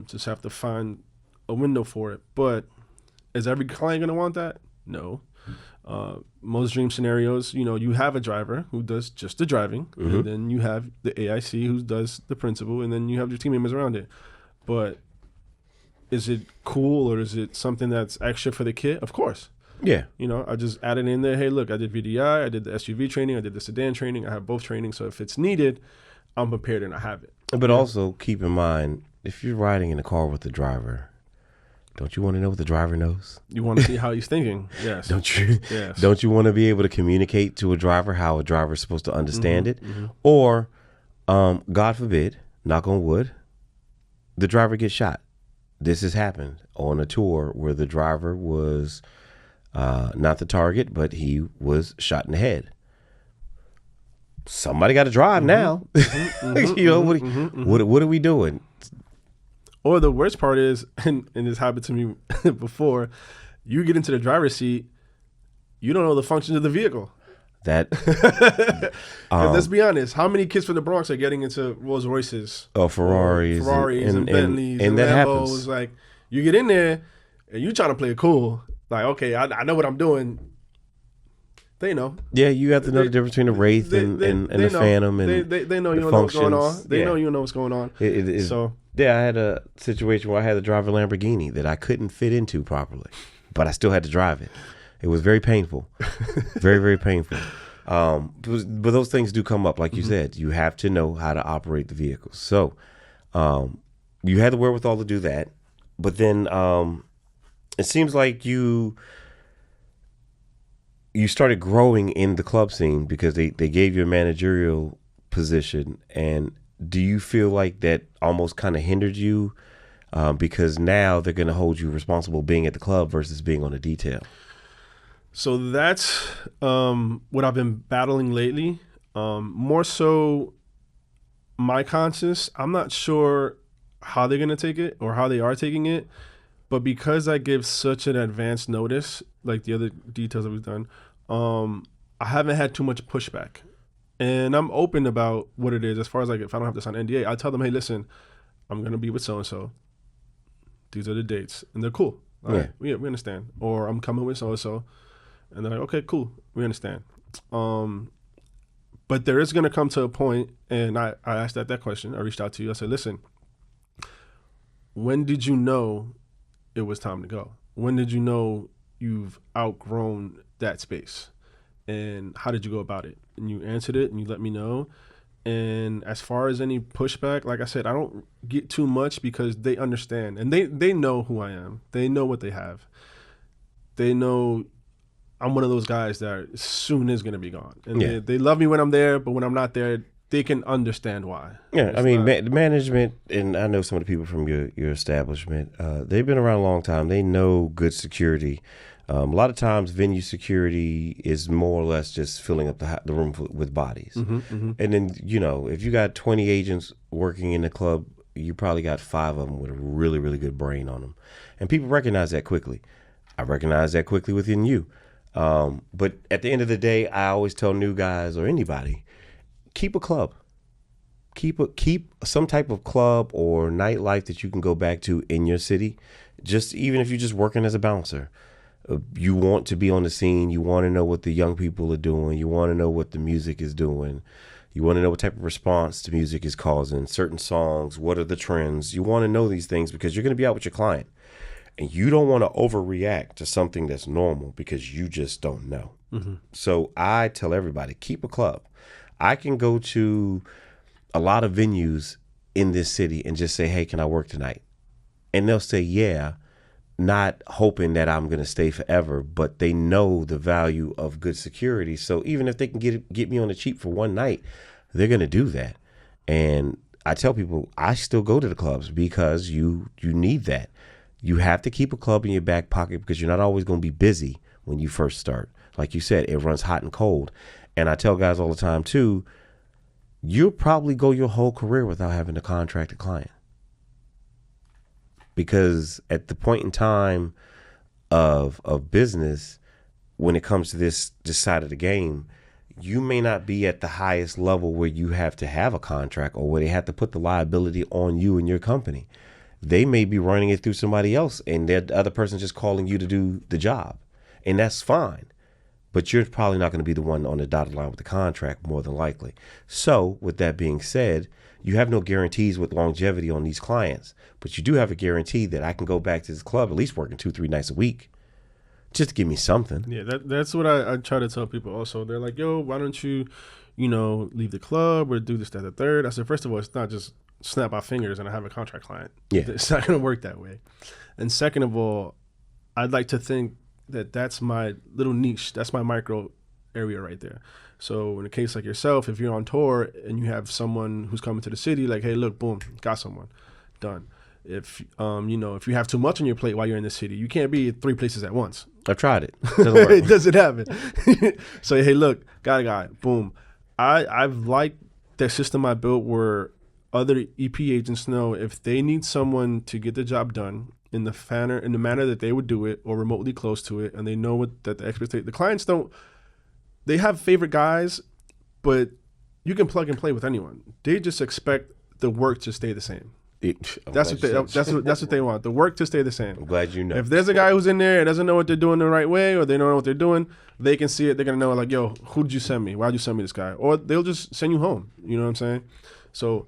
Just have to find a window for it. But is every client going to want that? No. Most dream scenarios, you have a driver who does just the driving, and then you have the AIC who does the principal, and then you have your team members around it. But is it cool, or is it something that's extra for the kid? Of course. Yeah. I just added in there, hey, look, I did VDI, I did the SUV training, I did the sedan training, I have both training, so if it's needed, I'm prepared and I have it. But also keep in mind, if you're riding in a car with the driver, don't you want to know what the driver knows? You want to see how he's thinking. Yes. Don't you? Yes. Don't you want to be able to communicate to a driver how a driver is supposed to understand it? Or, God forbid, knock on wood, the driver gets shot. This has happened on a tour where the driver was not the target, but he was shot in the head. Somebody got to drive now. What are we doing? Or the worst part is, and this happened to me before, you get into the driver's seat, you don't know the functions of the vehicle. That let's be honest, how many kids from the Bronx are getting into Rolls Royces? Ferraris and Bentleys and that Lambos? happens. Like, you get in there and you trying to play it cool. Like, okay, I know what I'm doing. They know. Yeah, you have to know the difference between a Wraith and the Phantom. And they know you know what's going on. They know you know what's going on. Yeah, I had a situation where I had to drive a Lamborghini that I couldn't fit into properly, but I still had to drive it. It was very painful, very, very painful. But those things do come up. Like you said, you have to know how to operate the vehicles. So you had the wherewithal to do that. But then it seems like you started growing in the club scene because they gave you a managerial position. And do you feel like that almost kind of hindered you because now they're going to hold you responsible being at the club versus being on the detail? So that's what I've been battling lately. More so my conscience. I'm not sure how they're going to take it or how they are taking it. But because I give such an advanced notice, like the other details that we've done, I haven't had too much pushback. And I'm open about what it is. As far as like if I don't have to sign NDA, I tell them, hey, listen, I'm going to be with so-and-so. These are the dates. And they're cool. All right, we understand. Or I'm coming with so-and-so. And they're like, okay, cool. We understand. But there is going to come to a point, and I asked that question. I reached out to you. I said, listen, when did you know it was time to go? When did you know you've outgrown that space? And how did you go about it? And you answered it, and you let me know. And as far as any pushback, like I said, I don't get too much because they understand. And they know who I am. They know what they have. They know I'm one of those guys that soon is going to be gone. And they love me when I'm there, but when I'm not there, they can understand why. Yeah, I mean, management, and I know some of the people from your establishment, they've been around a long time. They know good security. A lot of times venue security is more or less just filling up the room with bodies. And then, if you got 20 agents working in the club, you probably got 5 of them with a really, really good brain on them. And people recognize that quickly. I recognize that quickly within you. But at the end of the day, I always tell new guys or anybody, keep a club. Keep some type of club or nightlife that you can go back to in your city. Just even if you're just working as a bouncer, you want to be on the scene. You want to know what the young people are doing. You want to know what the music is doing. You want to know what type of response the music is causing, certain songs, what are the trends. You want to know these things because you're going to be out with your client. And you don't want to overreact to something that's normal because you just don't know. So I tell everybody, keep a club. I can go to a lot of venues in this city and just say, hey, can I work tonight? And they'll say, yeah, not hoping that I'm going to stay forever, but they know the value of good security. So even if they can get me on the cheap for one night, they're going to do that. And I tell people, I still go to the clubs because you need that. You have to keep a club in your back pocket because you're not always going to be busy when you first start. Like you said, it runs hot and cold. And I tell guys all the time, too, you'll probably go your whole career without having to contract a client. Because at the point in time of business, when it comes to this side of the game, you may not be at the highest level where you have to have a contract or where they have to put the liability on you and your company. They may be running it through somebody else and the other person just calling you to do the job. And that's fine. but you're probably not going to be the one on the dotted line with the contract, more than likely. So with that being said, you have no guarantees with longevity on these clients, but you do have a guarantee that I can go back to this club at least working 2-3 nights a week, just to give me something. Yeah, that's what I try to tell people also. They're like, yo, why don't you, leave the club or do this, that, the third? I said, first of all, it's not just snap my fingers and I have a contract client. Yeah. It's not going to work that way. And second of all, I'd like to think that that's my little niche. That's my micro area right there. So in a case like yourself, if you're on tour and you have someone who's coming to the city, like, hey, look, boom, got someone, done. If if you have too much on your plate while you're in the city, you can't be at 3 places at once. I've tried it. Doesn't work. It doesn't happen. So hey, look, got a guy, boom. I've liked the system I built where other EP agents know if they need someone to get the job done in the manner that they would do it or remotely close to it, and they know that the expectation. The clients don't. They have favorite guys, but you can plug and play with anyone. They just expect the work to stay the same. That's what they want. The work to stay the same. I'm glad you know. If there's a guy who's in there and doesn't know what they're doing the right way, or they don't know what they're doing, they can see it. They're gonna know, like, yo, who did you send me? Why'd you send me this guy? Or they'll just send you home. You know what I'm saying? So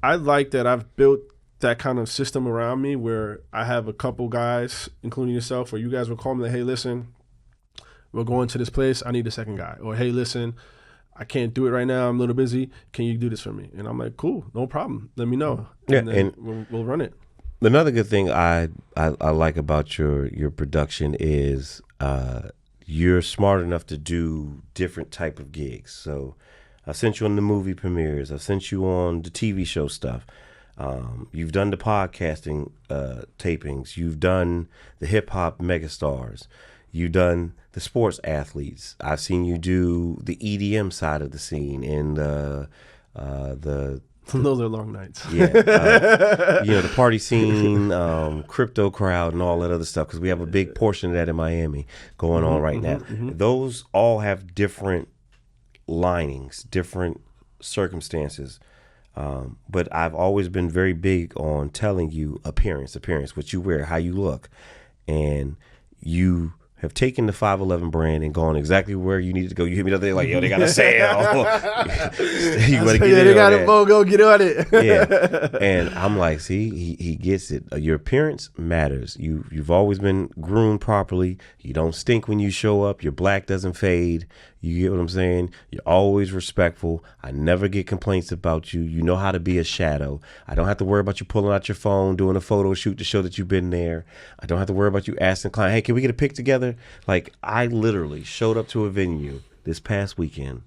I like that I've built that kind of system around me where I have a couple guys, including yourself, where you guys will call me like, hey, listen, we're going to this place. I need a second guy. Or, hey, listen, I can't do it right now. I'm a little busy. Can you do this for me? And I'm like, cool, no problem. Let me know. And then we'll run it. Another good thing I like about your production is you're smart enough to do different type of gigs. So I sent you on the movie premieres. I sent you on the TV show stuff. You've done the podcasting tapings. You've done the hip hop megastars. You've done the sports athletes. I've seen you do the EDM side of the scene and the those are long nights. Yeah, the party scene, crypto crowd, and all that other stuff. Because we have a big portion of that in Miami going on right now. Mm-hmm. Those all have different linings, different circumstances. But I've always been very big on telling you appearance, what you wear, how you look, and you have taken the 511 brand and gone exactly where you needed to go. You hit me the other day like, yo, they got a sale. You better get they got a BOGO, get on it. Yeah. And I'm like, see, he gets it. Your appearance matters. You've always been groomed properly. You don't stink when you show up. Your black doesn't fade. You get what I'm saying? You're always respectful. I never get complaints about you. You know how to be a shadow. I don't have to worry about you pulling out your phone, doing a photo shoot to show that you've been there. I don't have to worry about you asking the client, hey, can we get a pic together? Like, I literally showed up to a venue this past weekend,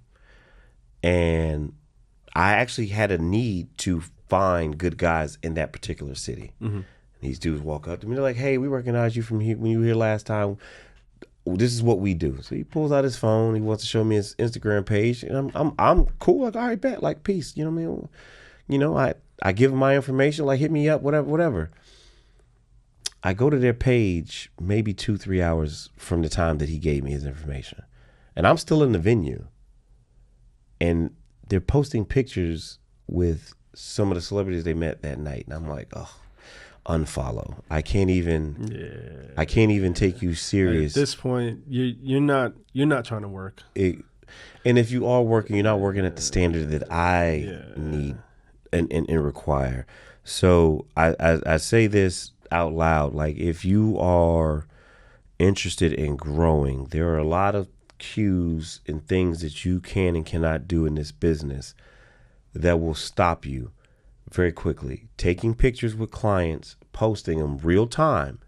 and I actually had a need to find good guys in that particular city. Mm-hmm. These dudes walk up to me. They're like, hey, we recognize you from here when you were here last time. This is what we do. So he pulls out his phone. He wants to show me his Instagram page, and I'm cool. Like, all right, bet. Like, peace. You know what I mean? You know, I give him my information. Like, hit me up, whatever. I go to their page maybe 2-3 hours from the time that he gave me his information, and I'm still in the venue, and they're posting pictures with some of the celebrities they met that night, and I'm like, oh. Unfollow. I can't even take you serious. At this point, you're not trying to work. And if you are working, you're not working at the standard that I need and require. So I say this out loud. Like, if you are interested in growing, there are a lot of cues and things that you can and cannot do in this business that will stop you very quickly. Taking pictures with clients, posting them real time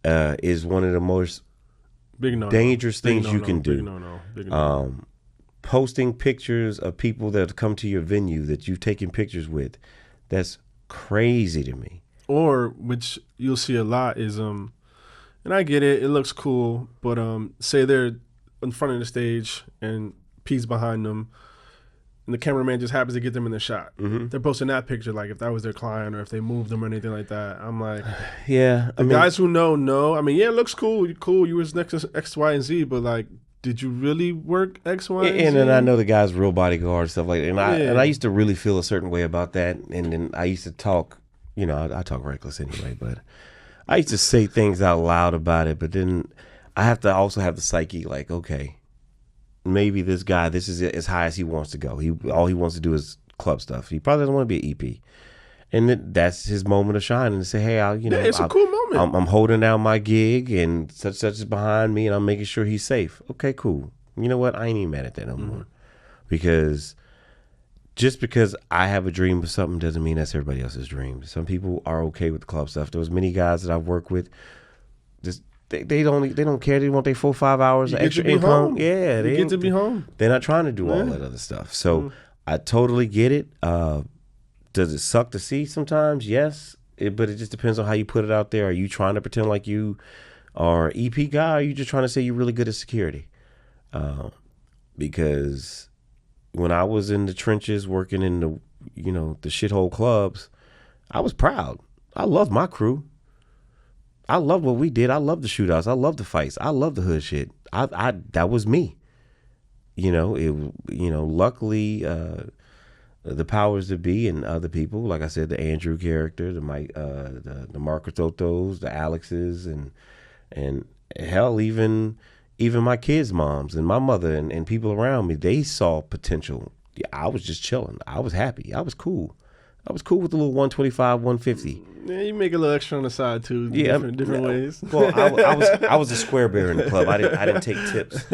is one of the most dangerous things you can do. Posting pictures of people that have come to your venue that you've taken pictures with, that's crazy to me. Or, which you'll see a lot, is and I get it, it looks cool, but say they're in front of the stage and P's behind them, and the cameraman just happens to get them in the shot. Mm-hmm. They're posting that picture like if that was their client or if they moved them or anything like that. I'm like, yeah. Guys who know. I mean, yeah, it looks cool. You was next to X, Y, and Z, but like, did you really work X, Y, and Z? And then I know the guy's real bodyguard and stuff like that. And I used to really feel a certain way about that. And then I used to talk, I talk reckless anyway, but I used to say things out loud about it. But then I have to also have the psyche like, okay, maybe this guy, this is as high as he wants to go. All he wants to do is club stuff. He probably doesn't want to be an EP. And that's his moment of shining to say, hey, it's a cool moment. I'm holding down my gig and such is behind me and I'm making sure he's safe. Okay, cool. You know what? I ain't even mad at that no more. Because just because I have a dream of something doesn't mean that's everybody else's dream. Some people are okay with the club stuff. There was many guys that I've worked with, just they don't care. They want their 4 or 5 hours of extra income. Home. Yeah, they get to be home. They're not trying to do all that other stuff. So I totally get it. Does it suck to see sometimes? Yes, but it just depends on how you put it out there. Are you trying to pretend like you are an EP guy? Or are you just trying to say you're really good at security? Because when I was in the trenches working in the shithole clubs, I was proud. I loved my crew. I loved what we did. I loved the shootouts. I loved the fights. I loved the hood shit. That was me. Luckily, the powers that be and other people, like I said, the Andrew character, the Mike, the Marco Totos, the Alexes, and hell, even my kids' moms and my mother and people around me, they saw potential. I was just chilling. I was happy. I was cool. I was cool with the little 125, 150. Yeah, you make a little extra on the side too. Yeah, different ways. Well, I was a square bearer in the club. I didn't take tips.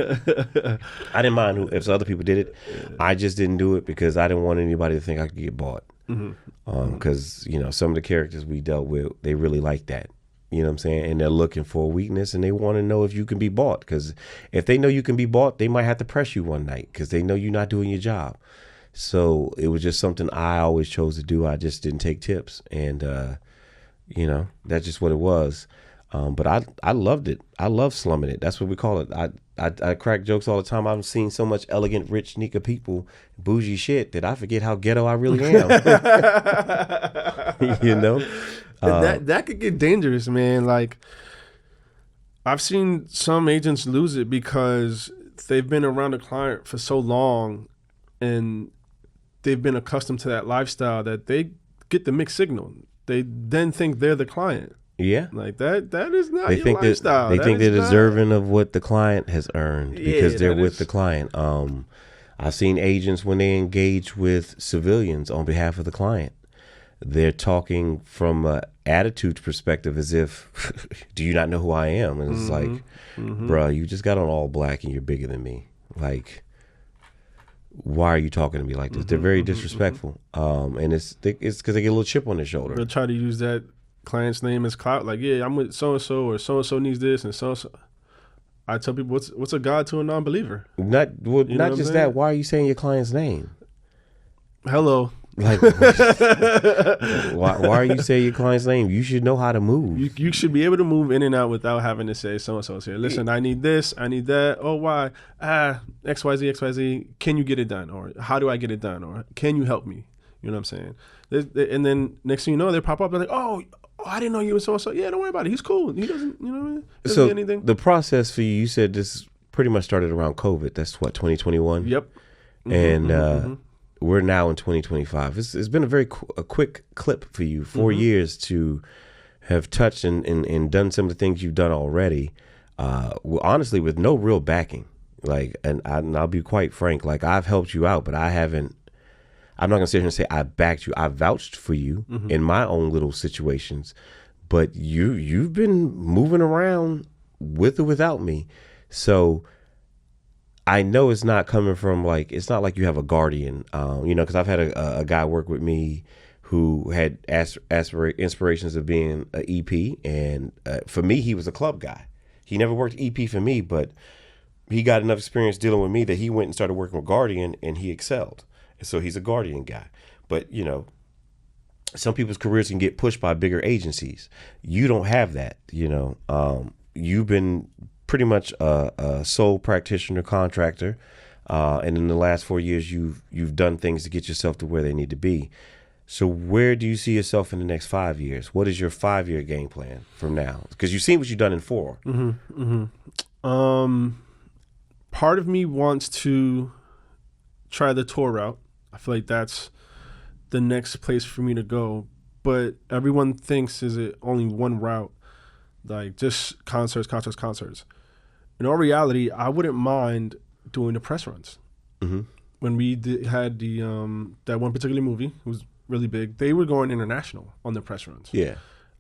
I didn't mind if other people did it. I just didn't do it because I didn't want anybody to think I could get bought. Because some of the characters we dealt with, they really like that. You know what I'm saying? And they're looking for a weakness and they want to know if you can be bought. Because if they know you can be bought, they might have to press you one night because they know you're not doing your job. So it was just something I always chose to do. I just didn't take tips. And, that's just what it was. But I loved it. I love slumming it. That's what we call it. I crack jokes all the time. I've seen so much elegant, rich, nigga people, bougie shit that I forget how ghetto I really am. That could get dangerous, man. Like, I've seen some agents lose it because they've been around a client for so long and they've been accustomed to that lifestyle that they get the mixed signal. They then think they're the client. Yeah. Like that is not your lifestyle. They think they're deserving of what the client has earned because they're with the client. I've seen agents when they engage with civilians on behalf of the client, they're talking from an attitude perspective as if, do you not know who I am? And it's like, bruh, you just got on all black and you're bigger than me. Like, why are you talking to me like this? They're very disrespectful. And it's because they get a little chip on their shoulder. They'll try to use that client's name as clout. Like, yeah, I'm with so-and-so or so-and-so needs this and so-and-so. I tell people, what's a God to a non-believer? Not just that. Why are you saying your client's name? Hello. Like, why are you saying your client's name? You should know how to move. You should be able to move in and out without having to say so-and-so's here. Listen, I need this, I need that. Oh, why? XYZ, XYZ. Can you get it done? Or how do I get it done? Or can you help me? You know what I'm saying? And then next thing you know, they pop up. They're like, oh, I didn't know you were so-and-so. Yeah, don't worry about it. He's cool. He doesn't, you know what I mean? Doesn't do anything. The process for you said this pretty much started around COVID. That's what, 2021? Yep. And we're now in 2025. It's been a very quick clip for you, 4 years to have touched and done some of the things you've done already, honestly, with no real backing. Like, and I'll be quite frank, like, I've helped you out, but I'm not going to sit here and say I backed you. I vouched for you in my own little situations, but you've been moving around with or without me. So I know it's not coming from it's not like you have a guardian, because I've had a guy work with me who had inspirations of being an EP. And for me, he was a club guy. He never worked EP for me, but he got enough experience dealing with me that he went and started working with Guardian and he excelled. And so he's a Guardian guy. But, some people's careers can get pushed by bigger agencies. You don't have that, You've been pretty much a sole practitioner contractor. And in the last 4 years, you've done things to get yourself to where they need to be. So where do you see yourself in the next 5 years? What is your 5-year game plan from now? Because you've seen what you've done in 4. Part of me wants to try the tour route. I feel like that's the next place for me to go. But everyone thinks, is it only one route? Like just concerts. in all reality, I wouldn't mind doing the press runs. Mm-hmm. When we had the that one particular movie, it was really big. They were going international on the press runs. Yeah.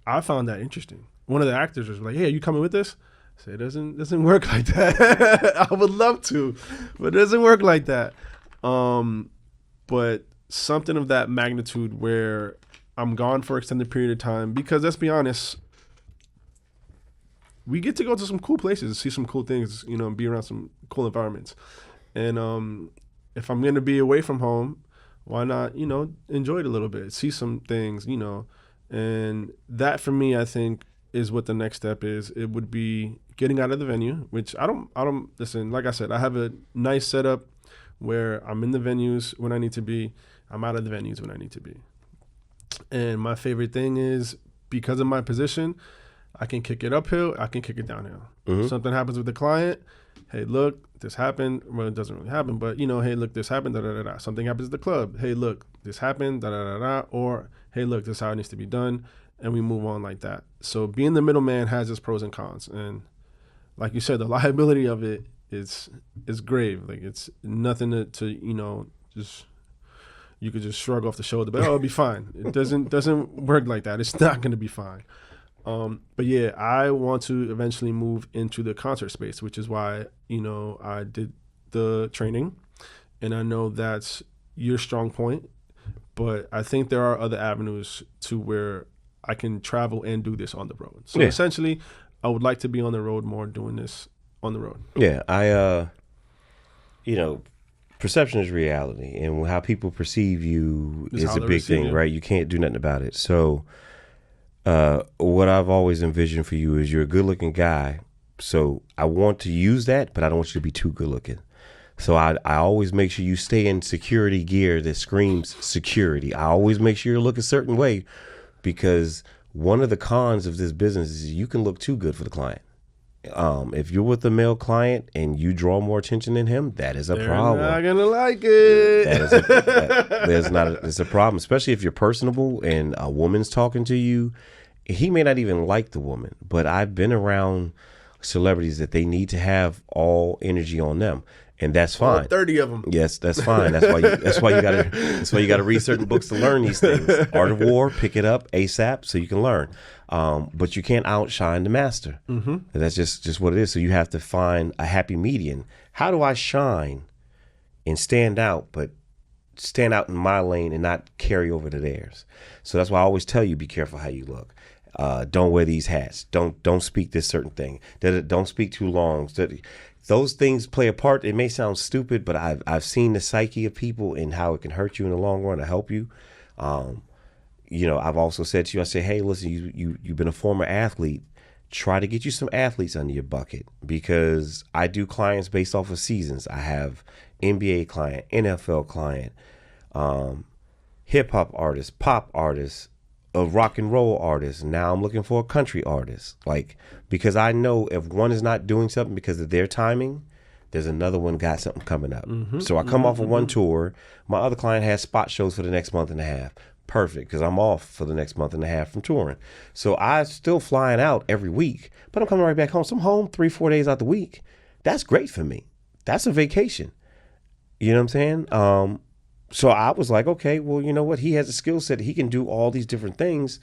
I found that interesting. One of the actors was like, "Hey, are you coming with us?" I said, "It doesn't work like that." I would love to, but it doesn't work like that. But something of that magnitude where I'm gone for an extended period of time, because let's be honest, we get to go to some cool places, see some cool things, you know, and be around some cool environments. And if I'm going to be away from home, why not, you know, enjoy it a little bit, see some things, you know. And that for me, I think, is what the next step is. It would be getting out of the venue, which I don't listen, like I said, I have a nice setup where I'm in the venues when I need to be, I'm out of the venues when I need to be. And my favorite thing is, because of my position, I can kick it uphill, I can kick it downhill. Mm-hmm. Something happens with the client, hey, look, this happened. Well, it doesn't really happen, but, you know, hey, look, this happened, da-da-da-da. Something happens at the club. Hey, look, this happened, da-da-da-da. Or, hey, look, this is how it needs to be done. And we move on like that. So being the middleman has its pros and cons. And like you said, the liability of it is grave. Like, it's nothing to you know, just, you could just shrug off the shoulder, but, oh, it'll be fine. It doesn't work like that. It's not going to be fine. But yeah, I want to eventually move into the concert space, which is why, you know, I did the training, and I know that's your strong point, but I think there are other avenues to where I can travel and do this on the road. So essentially, I would like to be on the road more, doing this on the road. Yeah, you know, perception is reality, and how people perceive you is a big thing, right? You can't do nothing about it. So what I've always envisioned for you is you're a good-looking guy, so I want to use that, but I don't want you to be too good-looking. So I always make sure you stay in security gear that screams security. I always make sure you look a certain way, because one of the cons of this business is you can look too good for the client. If you're with a male client and you draw more attention than him, that is a problem. They're not gonna like it. It's a problem, especially if you're personable and a woman's talking to you. He may not even like the woman, but I've been around celebrities that they need to have all energy on them, and that's fine. 30 of them. Yes, that's fine. That's why you gotta read certain books to learn these things. Art of War, pick it up ASAP so you can learn. But you can't outshine the master. Mm-hmm. That's just what it is. So you have to find a happy median. How do I shine and stand out, but stand out in my lane and not carry over to theirs? So that's why I always tell you, be careful how you look. Don't wear these hats. Don't speak this certain thing. Don't speak too long. Those things play a part. It may sound stupid, but I've seen the psyche of people and how it can hurt you in the long run or help you. You know, I've also said to you, I say, hey, listen, you've been a former athlete. Try to get you some athletes under your bucket, because I do clients based off of seasons. I have NBA client, NFL client, hip hop artist, pop artist, a rock and roll artist. Now I'm looking for a country artist, because I know if one is not doing something because of their timing, there's another one got something coming up. Mm-hmm, so I come off of one tour. My other client has spot shows for the next month and a half. Perfect, because I'm off for the next month and a half from touring. So I'm still flying out every week, but I'm coming right back home. So I'm home 3-4 days out the week. That's great for me. That's a vacation. You know what I'm saying? So I was like, okay, well, you know what? He has a skill set. He can do all these different things,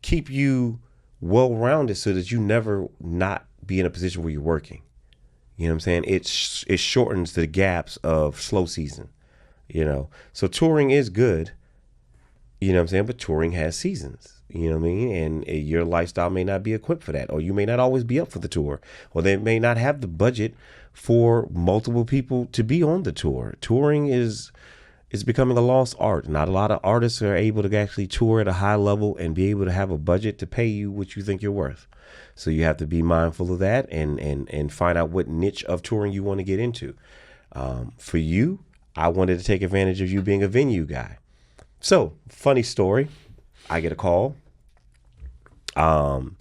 keep you well-rounded so that you never not be in a position where you're working. You know what I'm saying? It shortens the gaps of slow season, you know? So touring is good, you know what I'm saying? But touring has seasons, you know what I mean? And your lifestyle may not be equipped for that, or you may not always be up for the tour, or they may not have the budget for multiple people to be on the tour. Touring is becoming a lost art. Not a lot of artists are able to actually tour at a high level and be able to have a budget to pay you what you think you're worth. So you have to be mindful of that and find out what niche of touring you want to get into. For you, I wanted to take advantage of you being a venue guy. So, funny story, I get a call, and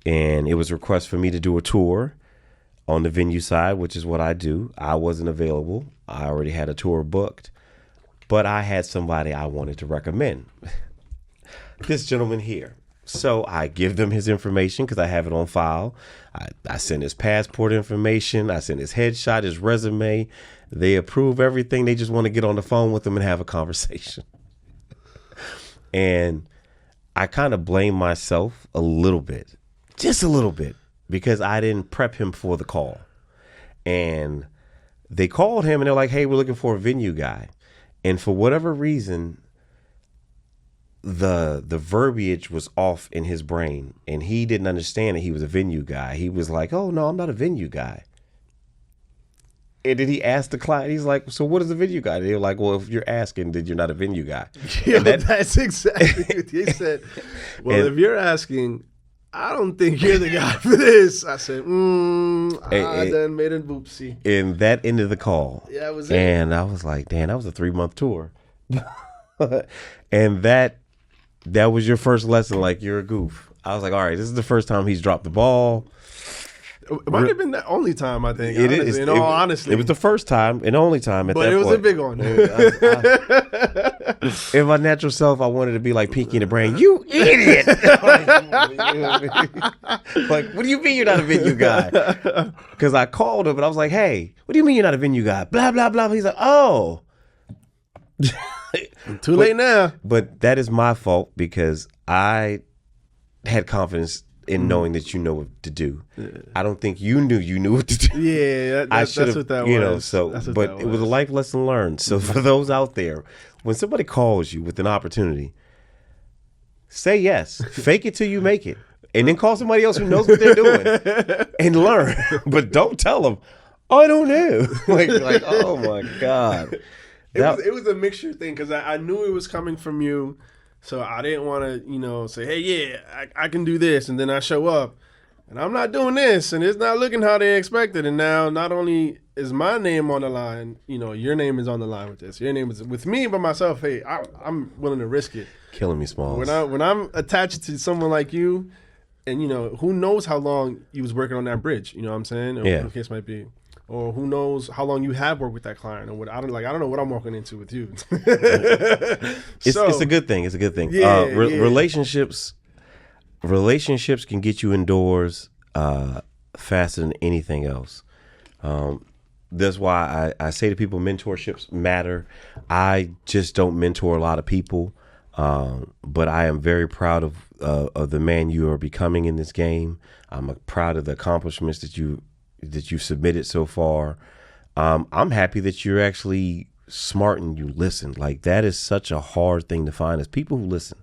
it was a request for me to do a tour on the venue side, which is what I do. I wasn't available. I already had a tour booked, but I had somebody I wanted to recommend. This gentleman here. So I give them his information because I have it on file. I send his passport information. I send his headshot, his resume. They approve everything. They just want to get on the phone with him and have a conversation. And I kind of blame myself a little bit, just a little bit, because I didn't prep him for the call. And they called him and they're like, hey, we're looking for a venue guy. And for whatever reason, the verbiage was off in his brain, and he didn't understand that he was a venue guy. He was like, oh, no, I'm not a venue guy. And then he asked the client, he's like, so what is a venue guy? They were like, well, if you're asking, then you're not a venue guy. Yeah, that's exactly what he said. Well, if you're asking, I don't think you're the guy for this. I said, I done made a boopsie. And that ended the call. Yeah, that was it. And I was like, damn, that was a 3-month tour. And that was your first lesson, like, you're a goof. I was like, all right, this is the first time he's dropped the ball. It might have been the only time, I think. Honestly. It was the first time and only time at that point. But it was a big one. In my natural self, I wanted to be like Pinky in the Brain. You idiot! Like, what do you mean you're not a venue guy? Because I called him and I was like, hey, what do you mean you're not a venue guy? Blah, blah, blah. He's like, oh. Too late now. But that is my fault because I had confidence in knowing that you know what to do. I don't think you knew what to do. Yeah, that's what that was. You know, but it was a life lesson learned. So for those out there, when somebody calls you with an opportunity, say yes. Fake it till you make it. And then call somebody else who knows what they're doing and learn. But don't tell them, I don't know. like, oh my God. It was a mixture thing because I knew it was coming from you. So I didn't want to, say, hey, yeah, I can do this. And then I show up and I'm not doing this and it's not looking how they expected. And now not only is my name on the line, your name is on the line with this. Your name is with me, but myself, hey, I'm willing to risk it. Killing me, Smalls. When I'm attached to someone like you and, who knows how long you was working on that bridge, you know what I'm saying? Or whatever the case might be. Or who knows how long you have worked with that client, or what I don't know what I'm walking into with you. It's a good thing. It's a good thing. Yeah, Relationships can get you indoors faster than anything else. That's why I say to people, mentorships matter. I just don't mentor a lot of people, but I am very proud of the man you are becoming in this game. I'm proud of the accomplishments that you've submitted so far. I'm happy that you're actually smart and you listen. Like, that is such a hard thing to find, is people who listen.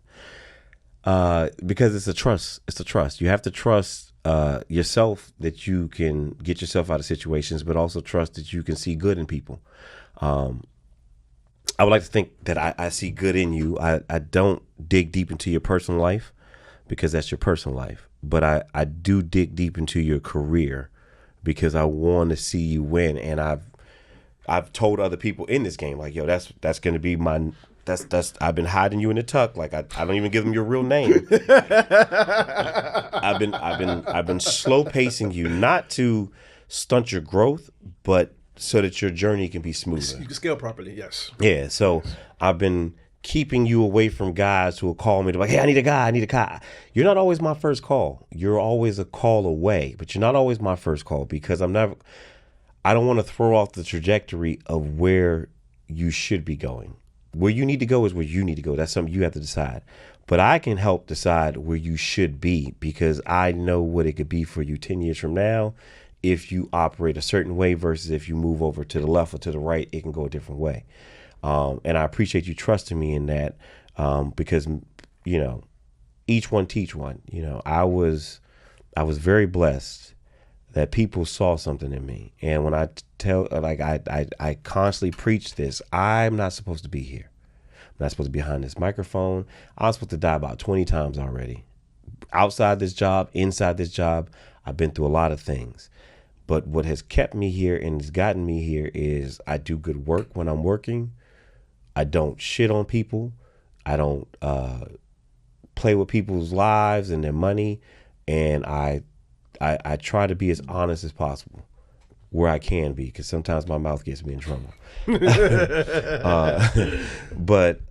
Because it's a trust. You have to trust yourself that you can get yourself out of situations, but also trust that you can see good in people. I would like to think that I see good in you. I don't dig deep into your personal life because that's your personal life, but I do dig deep into your career because I want to see you win. And I've told other people in this game, like, yo, that's going to be my, I've been hiding you in the tuck. Like, I don't even give them your real name. I've been slow pacing you, not to stunt your growth, but so that your journey can be smoother. You can scale properly. Yes. Yeah. So I've been keeping you away from guys who will call me to like, hey, I need a guy. You're not always my first call. You're always a call away, but you're not always my first call because I don't want to throw off the trajectory of where you should be going. Where you need to go is where you need to go. That's something you have to decide. But I can help decide where you should be because I know what it could be for you 10 years from now. If you operate a certain way versus if you move over to the left or to the right, it can go a different way. And I appreciate you trusting me in that because, each one teach one. I was very blessed that people saw something in me. And when I I constantly preach this, I'm not supposed to be here. I'm not supposed to be behind this microphone. I'm supposed to die about 20 times already. Outside this job, inside this job, I've been through a lot of things. But what has kept me here and has gotten me here is I do good work when I'm working. I don't shit on people. I don't play with people's lives and their money. And I try to be as honest as possible where I can be, because sometimes my mouth gets me in trouble. But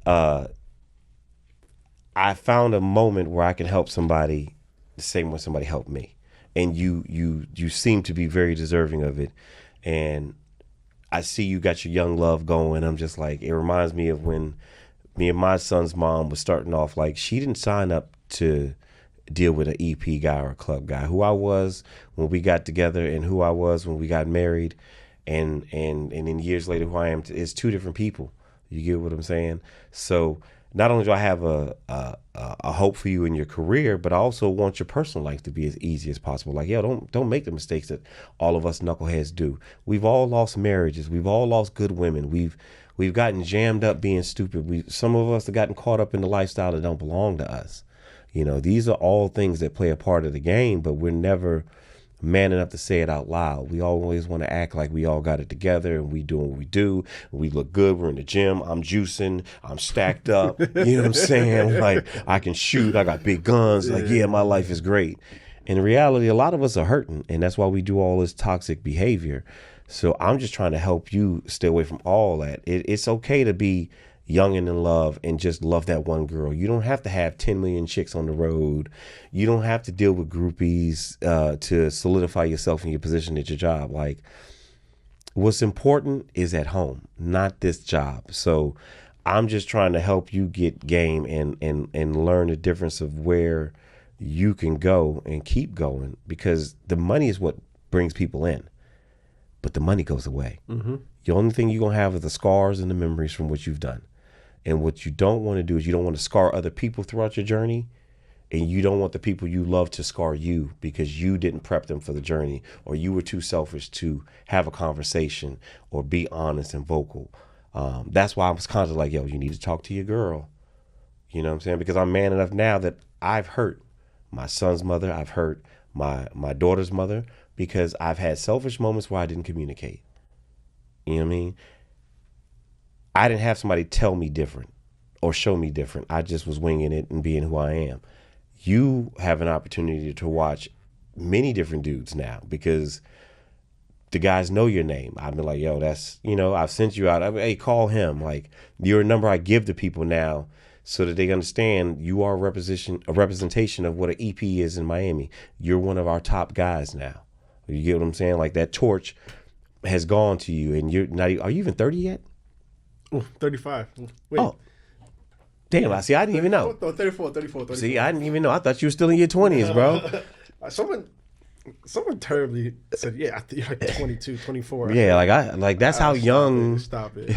I found a moment where I can help somebody the same way somebody helped me. And you seem to be very deserving of it. And I see you got your young love going. I'm just like, it reminds me of when me and my son's mom was starting off. Like, she didn't sign up to deal with an EP guy or a club guy. Who I was when we got together and who I was when we got married, and then years later who I am is two different people. You get what I'm saying? So not only do I have a hope for you in your career, but I also want your personal life to be as easy as possible. Like, yo, don't make the mistakes that all of us knuckleheads do. We've all lost marriages. We've all lost good women. We've gotten jammed up being stupid. Some of us have gotten caught up in the lifestyle that don't belong to us. You know, these are all things that play a part of the game, but we're never man enough to say it out loud. We always want to act like we all got it together and we doing what we do. We look good. We're in the gym. I'm juicing. I'm stacked up. You know what I'm saying? Like, I can shoot. I got big guns. Like, yeah, my life is great. In reality, a lot of us are hurting, and that's why we do all this toxic behavior. So I'm just trying to help you stay away from all that. It's okay to be young and in love and just love that one girl. You don't have to have 10 million chicks on the road. You don't have to deal with groupies to solidify yourself in your position at your job. Like, what's important is at home, not this job. So I'm just trying to help you get game and learn the difference of where you can go and keep going, because the money is what brings people in, but the money goes away. Mm-hmm. The only thing you're going to have is the scars and the memories from what you've done. And what you don't want to do is you don't want to scar other people throughout your journey. And you don't want the people you love to scar you because you didn't prep them for the journey, or you were too selfish to have a conversation or be honest and vocal. That's why I was constantly like, yo, you need to talk to your girl. You know what I'm saying? Because I'm man enough now that I've hurt my son's mother. I've hurt my daughter's mother because I've had selfish moments where I didn't communicate. You know what I mean? I didn't have somebody tell me different or show me different. I just was winging it and being who I am. You have an opportunity to watch many different dudes now because the guys know your name. I've been like, yo, that's, you know, I've sent you out. Hey, call him. Like, you're a number I give to people now so that they understand you are a representation of what an EP is in Miami. You're one of our top guys now. You get what I'm saying? Like, that torch has gone to you, and you're not. Are you even 30 yet? Oh, 35. Wait. Oh, damn! I see. I didn't even know. 34. See, I didn't even know. I thought you were still in your 20s, bro. Someone terribly said, "Yeah, I think you're like 22, 24." Yeah, that's how young. Stop it.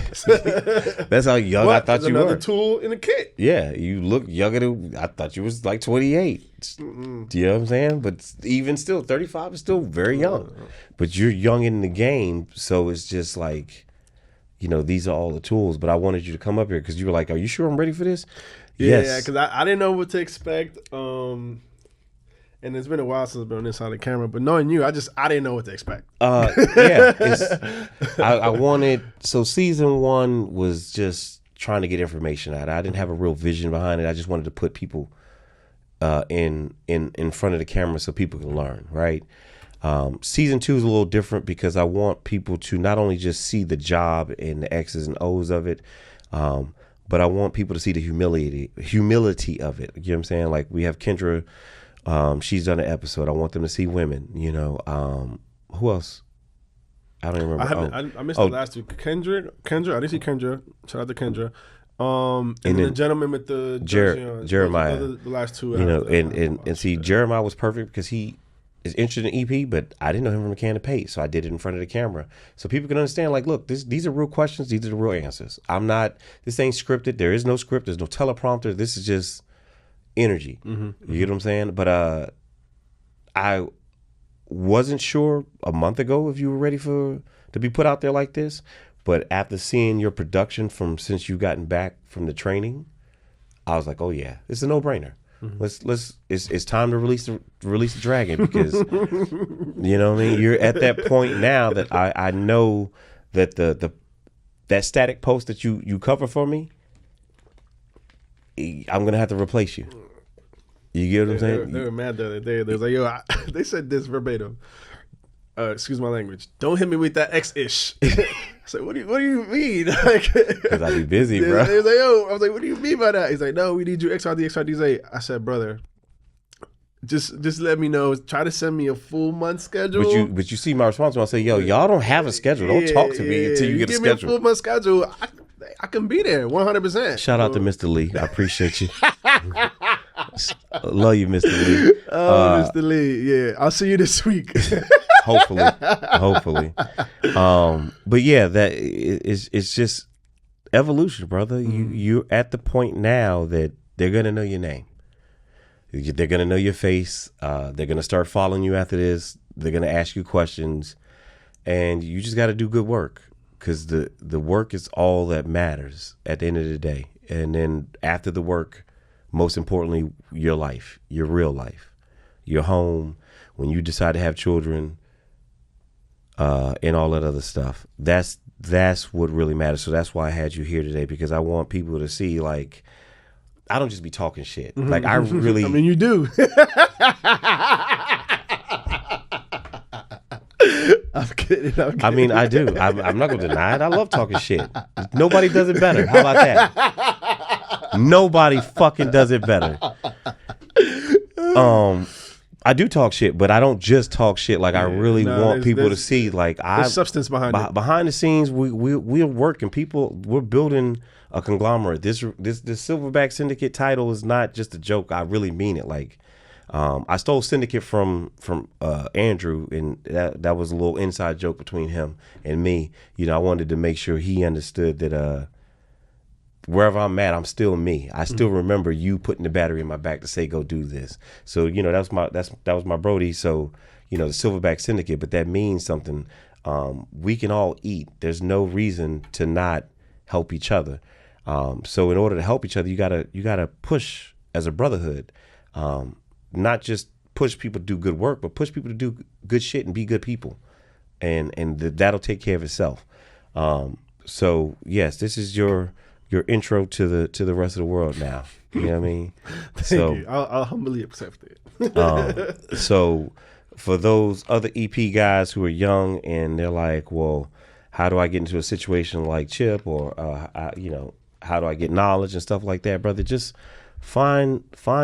That's how young I thought you were. Another tool in the kit. Yeah, you look younger than I thought you was like 28. Do you know what I'm saying? But even still, 35 is still very young. But you're young in the game, so it's just like, you know, these are all the tools. But I wanted you to come up here because you were like, "Are you sure I'm ready for this?" Yeah, because I didn't know what to expect. And it's been a while since I've been on this side of the camera, but knowing you, I didn't know what to expect. I wanted, so season 1 was just trying to get information out. I didn't have a real vision behind it. I just wanted to put people in front of the camera so people can learn, right? Season 2 is a little different because I want people to not only just see the job and the X's and O's of it, but I want people to see the humility of it. You know what I'm saying? Like, we have Kendra. She's done an episode. I want them to see women, you know. Who else? I don't even remember. I missed the last two. Kendra, I didn't see Kendra. Shout out to Kendra. And then the gentleman with the Jeremiah. The last two. You know, and see, Jeremiah was perfect because he is interested in EP, but I didn't know him from a can of paint, so I did it in front of the camera so people can understand. Like, look, these are real questions. These are the real answers. This ain't scripted. There is no script. There's no teleprompter. This is just energy. Mm-hmm. You get what I'm saying? But I wasn't sure a month ago if you were ready to be put out there like this. But after seeing your production from since you gotten back from the training, I was like, oh yeah, it's a no-brainer. Mm-hmm. It's time to release the dragon because you know what I mean? You're at that point now that I know that that static post that you cover for me, I'm gonna have to replace you. You get what I'm saying? They were mad the other day. They was like, yo, they said this verbatim. Excuse my language. Don't hit me with that X-ish. said, what do you mean? Like, Because I be busy, bro. He was like, yo, I was like, what do you mean by that? He's like, no, we need you XYZ. I said, brother, just let me know. Try to send me a full month schedule. But you see my response when I say, yo, y'all don't have a schedule. Don't talk to me until you get a schedule. Give me a full month schedule. I can be there 100%. Shout out to Mr. Lee. I appreciate you. Love you, Mr. Lee. Mr. Lee. Yeah, I'll see you this week. Hopefully. But yeah, that it's just evolution, brother. You're at the point now that they're gonna know your name. They're gonna know your face. They're gonna start following you after this. They're gonna ask you questions, and you just got to do good work, because the work is all that matters at the end of the day. And then after the work, most importantly, your life, your real life, your home, when you decide to have children, and all that other stuff. That's what really matters. So that's why I had you here today, because I want people to see, like, I don't just be talking shit. Like, I really... I mean, you do. I'm kidding. I mean, I do. I'm not going to deny it. I love talking shit. Nobody does it better. How about that? Nobody fucking does it better. I do talk shit, but I don't just talk shit. Like, I really want people to see, like, there's substance behind it. Behind the scenes, we're working. We're building a conglomerate. This Silverback Syndicate title is not just a joke. I really mean it. Like, I stole Syndicate from Andrew, and that was a little inside joke between him and me. You know, I wanted to make sure he understood that wherever I'm at, I'm still me. I still remember you putting the battery in my back to say, go do this. So, you know, that was my Brody. So, you know, the Silverback Syndicate, but that means something. We can all eat. There's no reason to not help each other. So in order to help each other, you gotta push as a brotherhood. Not just push people to do good work, but push people to do good shit and be good people. And that'll take care of itself. So yes, this is your intro to the rest of the world now. You know what I mean? Thank you. I'll humbly accept it. So for those other EP guys who are young and they're like, well, how do I get into a situation like Chip, or how do I get knowledge and stuff like that, brother? Just find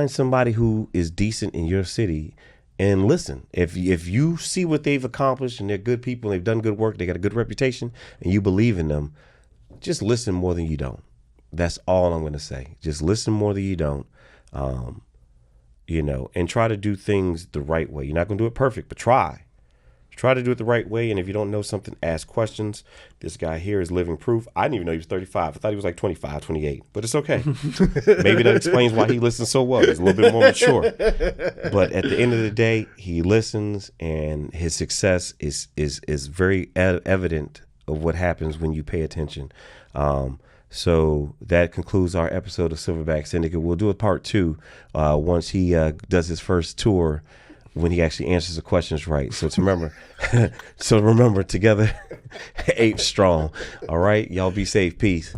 somebody who is decent in your city and listen. If you see what they've accomplished and they're good people and they've done good work, they got a good reputation, and you believe in them, just listen more than you don't. That's all I'm going to say. Just listen more than you don't, and try to do things the right way. You're not going to do it perfect, but try to do it the right way. And if you don't know something, ask questions. This guy here is living proof. I didn't even know he was 35. I thought he was like 25, 28, but it's okay. Maybe that explains why he listens so well. He's a little bit more mature. But at the end of the day, he listens, and his success is very evident of what happens when you pay attention. So that concludes our episode of Silverback Syndicate. We'll do a part 2 once he does his first tour, when he actually answers the questions right. So remember, together, 8 strong. All right, y'all be safe. Peace.